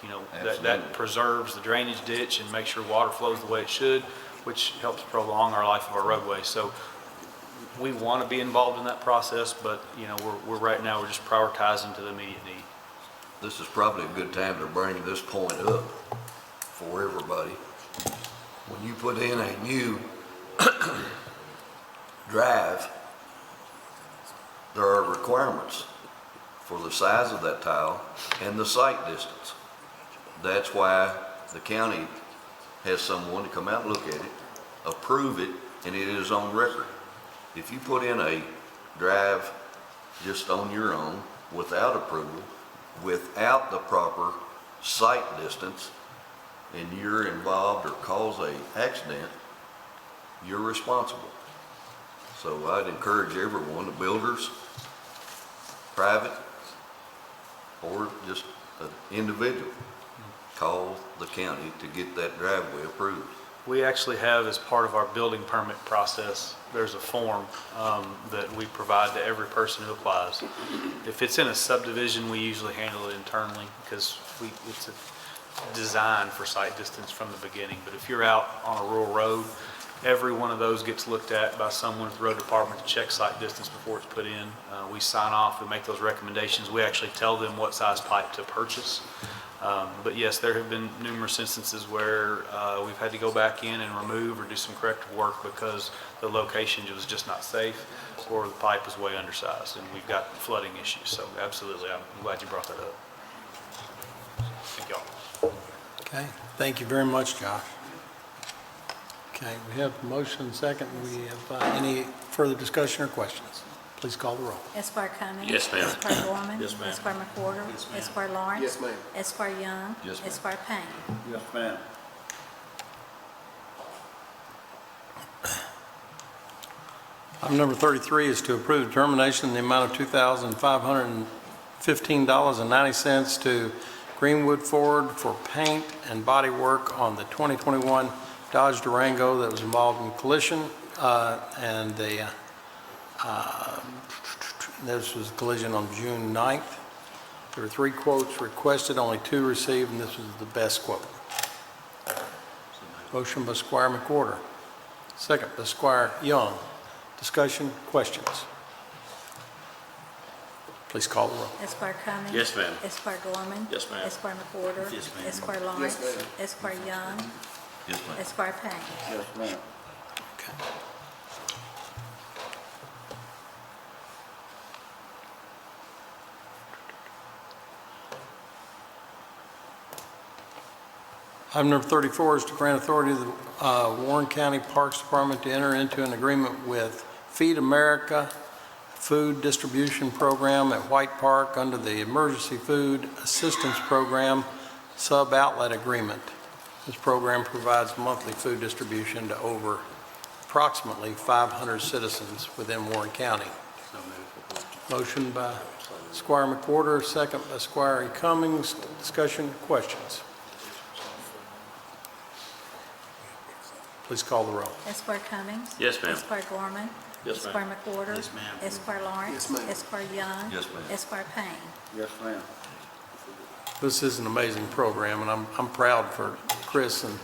That preserves the drainage ditch and makes sure water flows the way it should, which helps prolong our life of our roadway. So we want to be involved in that process, but we're right now, we're just prioritizing to the immediate need.
This is probably a good time to bring this point up for everybody. When you put in a new drive, there are requirements for the size of that tile and the sight distance. That's why the county has someone to come out and look at it, approve it, and it is on record. If you put in a drive just on your own, without approval, without the proper sight distance, and you're involved or cause a accident, you're responsible. So I'd encourage everyone, the builders, private, or just an individual, call the county to get that driveway approved.
We actually have, as part of our building permit process, there's a form that we provide to every person who applies. If it's in a subdivision, we usually handle it internally because it's a design for sight distance from the beginning. But if you're out on a rural road, every one of those gets looked at by someone at the road department to check sight distance before it's put in. We sign off, we make those recommendations. We actually tell them what size pipe to purchase. But yes, there have been numerous instances where we've had to go back in and remove or do some corrective work because the location was just not safe or the pipe was way undersized, and we've got flooding issues. So absolutely, I'm glad you brought that up. Thank y'all.
Okay, thank you very much, Josh. Okay, we have a motion and second. We have any further discussion or questions? Please call the roll.
Esquire Cummings.
Yes, ma'am.
Esquire Gorman.
Yes, ma'am.
Esquire McWhorter.
Yes, ma'am.
Esquire Lawrence.
Yes, ma'am.
Esquire Young.
Yes, ma'am.
Esquire Payne.
Yes, ma'am.
Item number 33 is to approve determination in the amount of $2,515.90 to Greenwood Ford for paint and body work on the 2021 Dodge Durango that was involved in collision. This was a collision on June 9th. There were 3 quotes requested, only 2 received, and this was the best quote. Motion by Squire McWhorter, second by Squire Young. Discussion, questions? Please call the roll.
Esquire Cummings.
Yes, ma'am.
Esquire Gorman.
Yes, ma'am.
Esquire McWhorter.
Yes, ma'am.
Esquire Lawrence.
Yes, ma'am.
Esquire Young.
Yes, ma'am.
Esquire Payne.
Yes, ma'am.
Okay. Item number 34 is to grant authority to the Warren County Parks Department to enter into an agreement with Feed America Food Distribution Program at White Park under the Emergency Food Assistance Program Sub-Outlet Agreement. This program provides monthly food distribution to over approximately 500 citizens within Warren County. Motion by Squire McWhorter, second by Squire Cummings. Discussion, questions? Please call the roll.
Esquire Cummings.
Yes, ma'am.
Esquire Gorman.
Yes, ma'am.
Esquire McWhorter.
Yes, ma'am.
Esquire Lawrence.
Yes, ma'am.
Esquire Young.
Yes, ma'am.
Esquire Payne.
Yes, ma'am.
This is an amazing program, and I'm proud for Chris and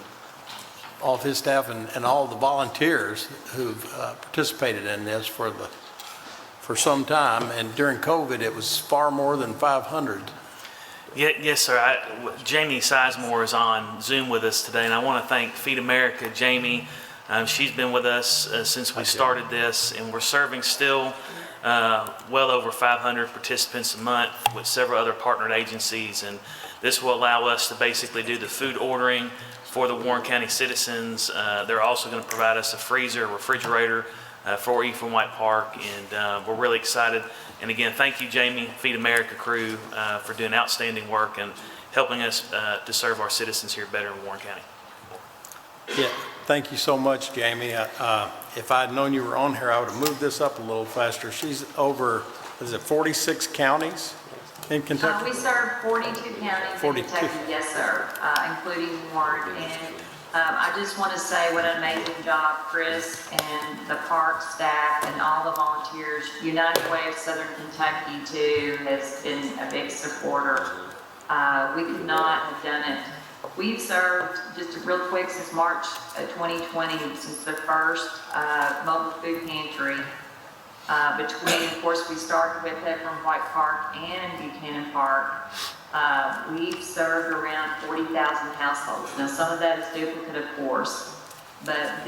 all of his staff and all the volunteers who've participated in this for some time. And during COVID, it was far more than 500.
Yes, sir. Jamie Sizemore is on Zoom with us today, and I want to thank Feed America, Jamie. She's been with us since we started this, and we're serving still well over 500 participants a month with several other partnered agencies, and this will allow us to basically do the food ordering for the Warren County citizens. They're also going to provide us a freezer, refrigerator for E from White Park, and we're really excited. And again, thank you, Jamie, Feed America crew, for doing outstanding work and helping us to serve our citizens here better in Warren County.
Yeah, thank you so much, Jamie. If I'd known you were on here, I would have moved this up a little faster. She's over, is it 46 counties in Kentucky?
We serve 42 counties
42.
in Kentucky, yes, sir, including Warren. And I just want to say what an amazing job Chris and the park staff and all the volunteers. United Way of Southern Kentucky, too, has been a big supporter. We could not have done it. We've served, just real quick, since March of 2020, since the first mobile food pantry Between, of course, we started with it from White Park and Buchanan Park. We've served around 40,000 households. Now, some of that is duplicate, of course, but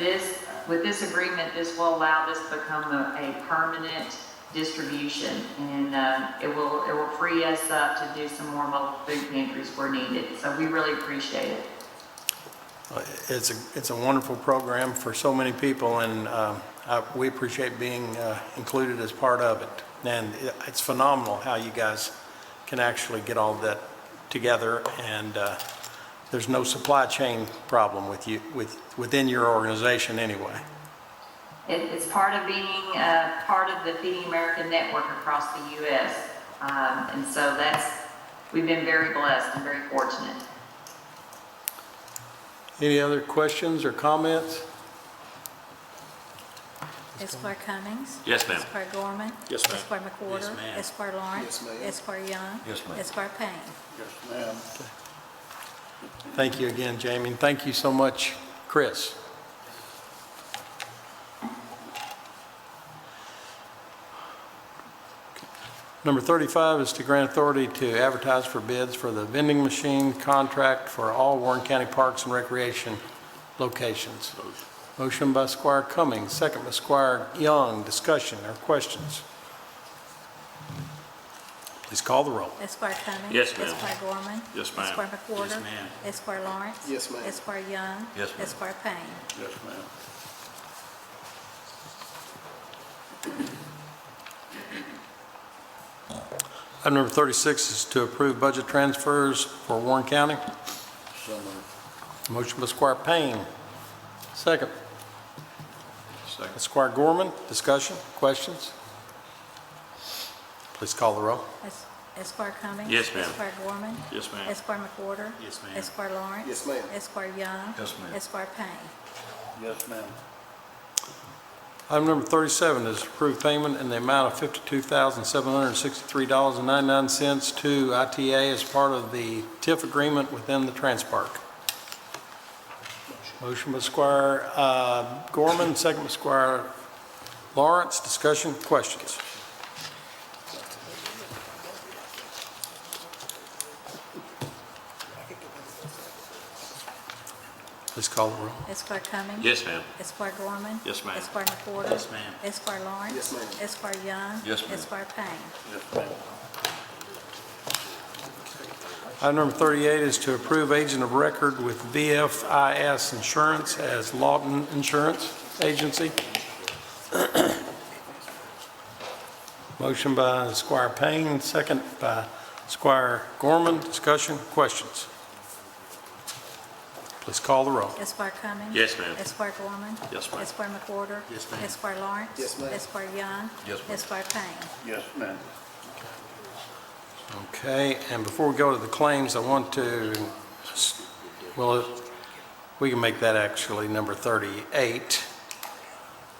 with this agreement, this will allow this to become a permanent distribution, and it will free us up to do some more mobile food pantries where needed. So we really appreciate it.
It's a wonderful program for so many people, and we appreciate being included as part of it. And it's phenomenal how you guys can actually get all that together, and there's no supply chain problem within your organization anyway.
It's part of being part of the Feeding America network across the U.S. And so we've been very blessed and very fortunate.
Any other questions or comments?
Esquire Cummings.
Yes, ma'am.
Esquire Gorman.
Yes, ma'am.
Esquire McWhorter.
Yes, ma'am.
Esquire Lawrence.
Yes, ma'am.
Esquire Young.
Yes, ma'am.
Esquire Payne.
Yes, ma'am.
Thank you again, Jamie, and thank you so much, Chris. Number 35 is to grant authority to advertise for bids for the vending machine contract for all Warren County parks and recreation locations. Motion by Squire Cummings, second by Squire Young. Discussion or questions? Please call the roll.
Esquire Cummings.
Yes, ma'am.
Esquire Gorman.
Yes, ma'am.
Esquire McWhorter.
Yes, ma'am.
Esquire Lawrence.
Yes, ma'am.
Esquire Young.
Yes, ma'am.
Esquire Payne.
Yes, ma'am.
Item number 36 is to approve budget transfers for Warren County.
So moved.
Motion by Squire Payne. Second.
Second.
Squire Gorman. Discussion, questions? Please call the roll.
Esquire Cummings.
Yes, ma'am.
Esquire Gorman.
Yes, ma'am.
Esquire McWhorter.
Yes, ma'am.
Esquire Lawrence.
Yes, ma'am.
Esquire Young.
Yes, ma'am.
Esquire Payne.
Yes, ma'am.
Item number 37 is approved payment in the amount of $52,763.99 to ITA as part of the TIF agreement within the Transpark. Motion by Squire Gorman, second by Squire Lawrence. Discussion, questions? Please call the roll.
Esquire Cummings.
Yes, ma'am.
Esquire Gorman.
Yes, ma'am.
Esquire McWhorter.
Yes, ma'am.
Esquire Lawrence.
Yes, ma'am.
Esquire Young.
Yes, ma'am.
Esquire Payne.
Yes, ma'am.
Item number 38 is to approve agent of record with VFIS Insurance as Lawton Insurance Agency. Motion by Squire Payne, second by Squire Gorman. Discussion, questions? Please call the roll.
Esquire Cummings.
Yes, ma'am.
Esquire Gorman.
Yes, ma'am.
Esquire McWhorter.
Yes, ma'am.
Esquire Lawrence.
Yes, ma'am.
Esquire Young.
Yes, ma'am.
Esquire Payne.
Yes, ma'am.
Okay, and before we go to the claims, I want to, well, we can make that actually number 38.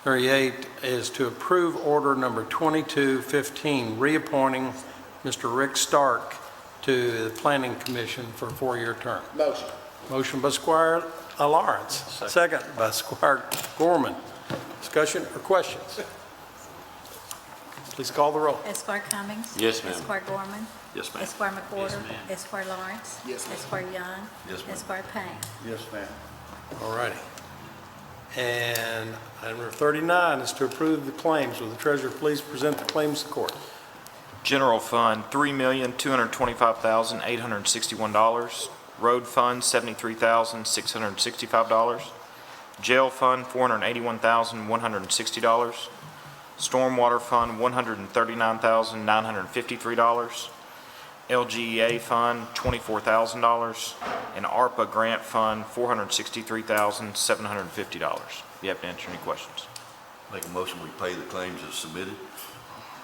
38 is to approve order number 2215, reappointing Mr. Rick Stark to the Planning Commission for a 4-year term.
Motion.
Motion by Squire Lawrence, second by Squire Gorman. Discussion or questions? Please call the roll.
Esquire Cummings.
Yes, ma'am.
Esquire Gorman.
Yes, ma'am.
Esquire McWhorter.
Yes, ma'am.
Esquire Lawrence.
Yes, ma'am.
Esquire Young.
Yes, ma'am.
Esquire Payne.
Yes, ma'am.
All righty. And item number 39 is to approve the claims. Will the treasurer please present the claims to court?
General Fund, $3,225,861. Road Fund, $73,665. Jail Fund, $481,160. Stormwater Fund, $139,953. LGEA Fund, $24,000. And ARPA Grant Fund, $463,750. You have to answer any questions.
Make a motion, we pay the claims as submitted.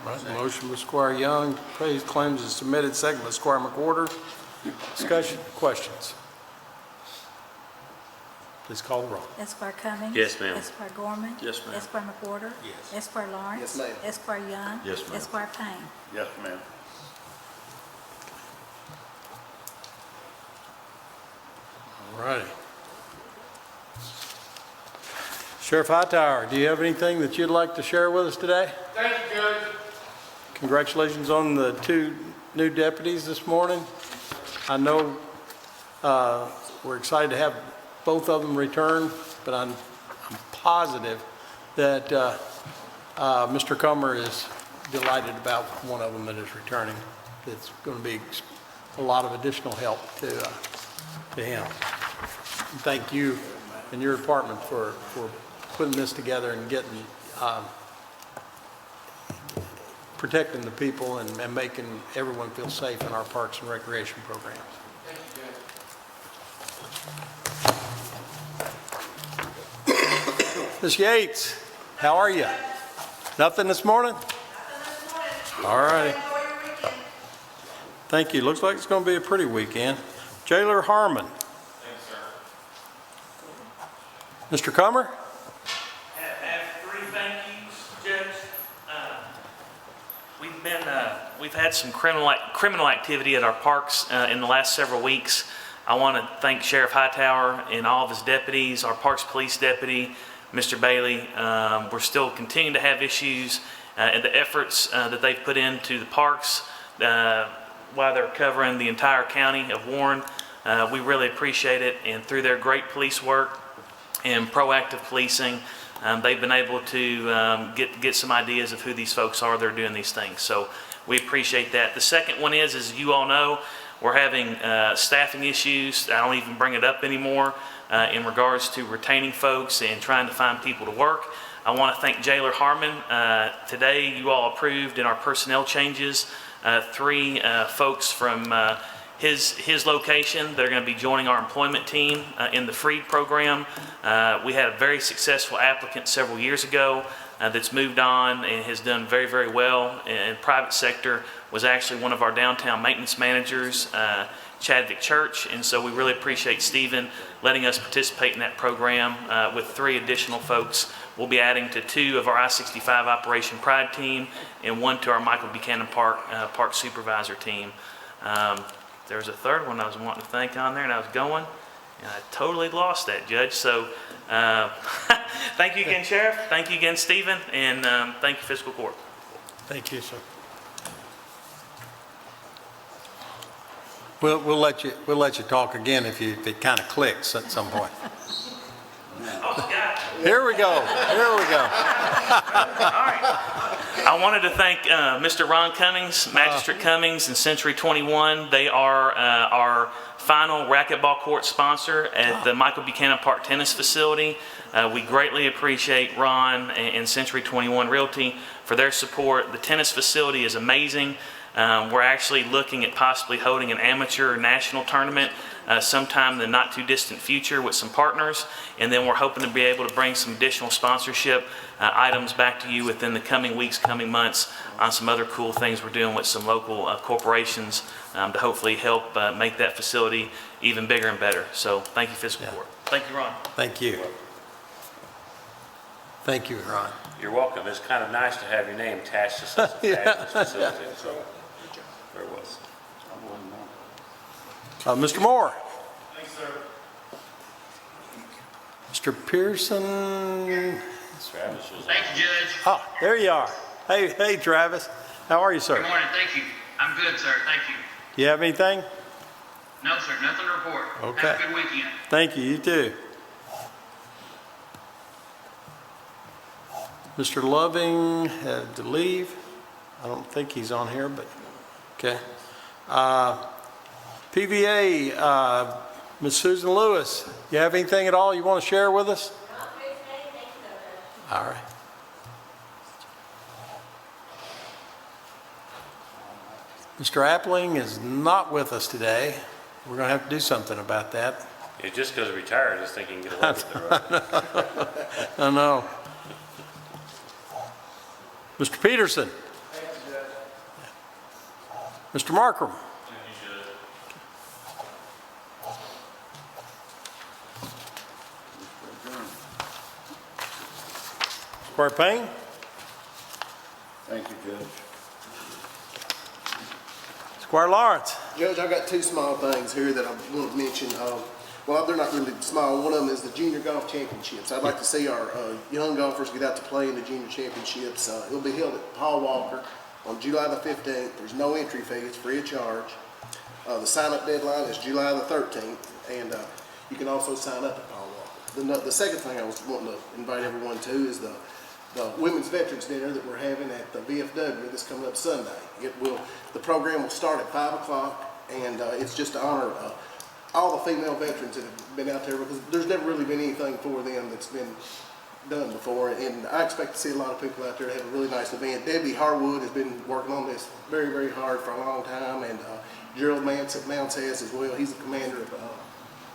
Right, motion by Squire Young, pays claims as submitted, second by Squire McWhorter. Discussion, questions? Please call the roll.
Esquire Cummings.
Yes, ma'am.
Esquire Gorman.
Yes, ma'am.
Esquire McWhorter.
Yes.
Esquire Lawrence.
Yes, ma'am.
Esquire Young.
Yes, ma'am.
Esquire Payne.
Yes, ma'am.
All righty. Sheriff Hightower, do you have anything that you'd like to share with us today?
Thank you, Judge.
Congratulations on the 2 new deputies this morning. I know we're excited to have both of them return, but I'm positive that Mr. Comer is delighted about one of them that is returning. It's going to be a lot of additional help to him. And thank you and your department for putting this together and getting protecting the people and making everyone feel safe in our parks and recreation programs. Ms. Yates, how are you? Nothing this morning? All right. Thank you. Looks like it's going to be a pretty weekend. Jailer Harmon.
Thanks, sir.
Mr. Comer?
I have 3 thank yous, Judge. We've had some criminal activity at our parks in the last several weeks. I want to thank Sheriff Hightower and all of his deputies, our Parks Police Deputy, Mr. Bailey. We're still continuing to have issues and the efforts that they've put into the parks while they're covering the entire county of Warren. We really appreciate it, and through their great police work and proactive policing, they've been able to get some ideas of who these folks are that are doing these things. So we appreciate that. The second one is, as you all know, we're having staffing issues. I don't even bring it up anymore in regards to retaining folks and trying to find people to work. I want to thank Jailer Harmon. Today, you all approved in our personnel changes 3 folks from his location that are going to be joining our employment team in the Freed program. We had a very successful applicant several years ago that's moved on and has done very, very well in private sector, was actually one of our downtown maintenance managers, Chadwick Church, and so we really appreciate Stephen letting us participate in that program with 3 additional folks. We'll be adding to 2 of our I-65 Operation Pride team and 1 to our Michael Buchanan Park Supervisor team. There was a 3rd one I was wanting to thank on there, and I was going, and I totally lost that, Judge. So thank you again, Sheriff. Thank you again, Stephen, and thank you, Fiscal Court.
Thank you, sir. We'll let you talk again if it kind of clicks at some point. Here we go. Here we go.
All right. I wanted to thank Mr. Ron Cummings, Magistrate Cummings, and Century 21. They are our final racquetball court sponsor at the Michael Buchanan Park Tennis Facility. We greatly appreciate Ron and Century 21 Realty for their support. The tennis facility is amazing. We're actually looking at possibly holding an amateur national tournament sometime in the not too distant future with some partners, and then we're hoping to be able to bring some additional sponsorship items back to you within the coming weeks, coming months on some other cool things we're doing with some local corporations to hopefully help make that facility even bigger and better. So thank you, Fiscal Court. Thank you, Ron.
Thank you. Thank you, Ron.
You're welcome. It's kind of nice to have your name attached to such a fabulous facility. So, very well.
Mr. Moore.
Thanks, sir.
Mr. Pearson.
Travis was
Thank you, Judge.
Oh, there you are. Hey, Travis. How are you, sir?
Good morning, thank you. I'm good, sir, thank you.
You have anything?
No, sir, nothing to report.
Okay.
Have a good weekend.
Thank you. You too. Mr. Loving had to leave. I don't think he's on here, but okay. PVA, Ms. Susan Lewis, you have anything at all you want to share with us? All right. Mr. Appling is not with us today. We're going to have to do something about that.
Yeah, just because retired, I just think he can get away with it, right?
I know. Mr. Peterson. Mr. Markram. Squire Payne.
Thank you, Judge.
Squire Lawrence.
Judge, I've got 2 small things here that I want to mention. well, they're not really small. One of them is the Junior Golf Championships. I'd like to see our young golfers get out to play in the Junior Championships. It'll be held at Paul Walker on July the 15th. There's no entry fee. It's free of charge. The sign-up deadline is July the 13th, and you can also sign up at Paul Walker. The second thing I was wanting to invite everyone to is the Women's Veterans Dinner that we're having at the VFW that's coming up Sunday. The program will start at 5 o'clock, and it's just to honor all the female veterans that have been out there, because there's never really been anything for them that's been done before, and I expect to see a lot of people out there to have a really nice event. Debbie Harwood has been working on this very, very hard for a long time, and Gerald Mounts has as well. He's the commander of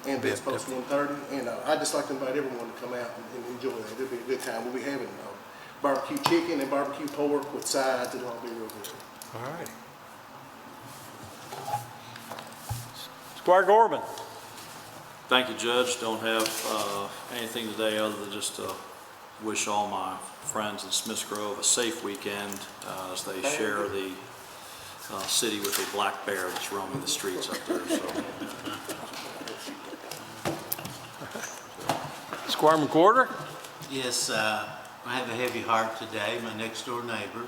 Ambulance Post 130, and I'd just like to invite everyone to come out and enjoy that. It'll be a good time. We'll be having barbecue chicken and barbecue pork with sides. It'll all be real good.
All right. Squire Gorman.
Thank you, Judge. Don't have anything today other than just to wish all my friends in Smiths Grove a safe weekend as they share the city with a black bear that's roaming the streets up there. So.
Squire McWhorter?
Yes, I have a heavy heart today. My next door neighbor,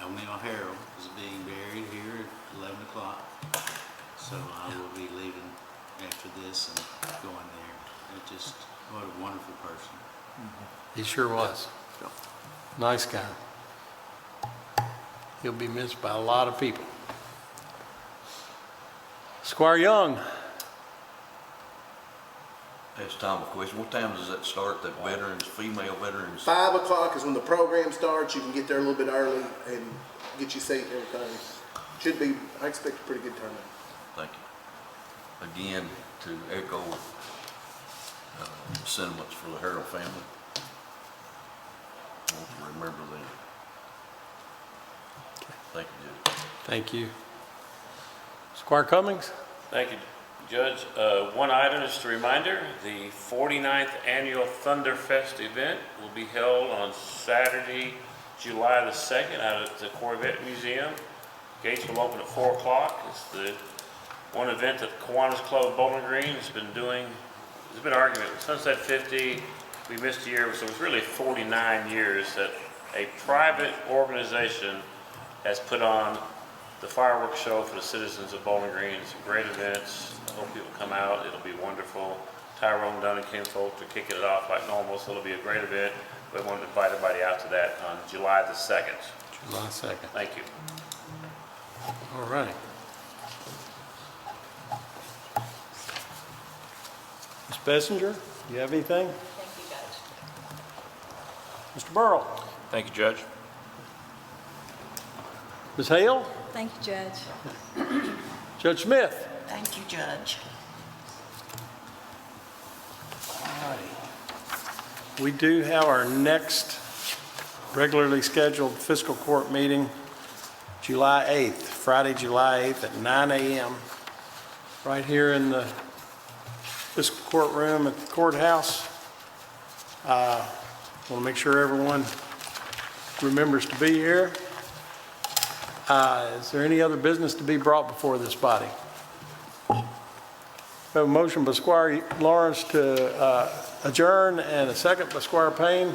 O'Neill Harold, is being buried here at 11 o'clock. So I will be leaving after this and going there. What a wonderful person.
He sure was. Nice guy. He'll be missed by a lot of people. Squire Young.
Ask Tom a question. What time does that start, that veterans, female veterans?
5 o'clock is when the program starts. You can get there a little bit early and get your seat and everything. Should be, I expect a pretty good turnout.
Thank you. Again, to echo sentiments for the Harold family. I want to remember them. Thank you, Judge.
Thank you. Squire Cummings?
Thank you, Judge. One item, just a reminder, the 49th Annual Thunderfest event will be held on Saturday, July the 2nd out at the Corvette Museum. Gates will open at 4 o'clock. It's the one event that Kiwanis Club Bowling Green has been doing. There's been an argument with Sunset 50. We missed a year, so it's really 49 years that a private organization has put on the fireworks show for the citizens of Bowling Green. It's great events. I hope people come out. It'll be wonderful. Tyrone Dunn and Ken Folk are kicking it off like normal, so it'll be a great event. We want to invite everybody out to that on July the 2nd.
July 2nd.
Thank you.
All right. Ms. Bessinger, you have anything?
Thank you, Judge.
Mr. Burrow?
Thank you, Judge.
Ms. Hale?
Thank you, Judge.
Judge Smith?
Thank you, Judge.
All righty. We do have our next regularly scheduled fiscal court meeting July 8th, Friday, July 8th at 9 a.m. right here in the fiscal courtroom at the courthouse. Want to make sure everyone remembers to be here. Is there any other business to be brought before this body? We have a motion by Squire Lawrence to adjourn and a second by Squire Payne.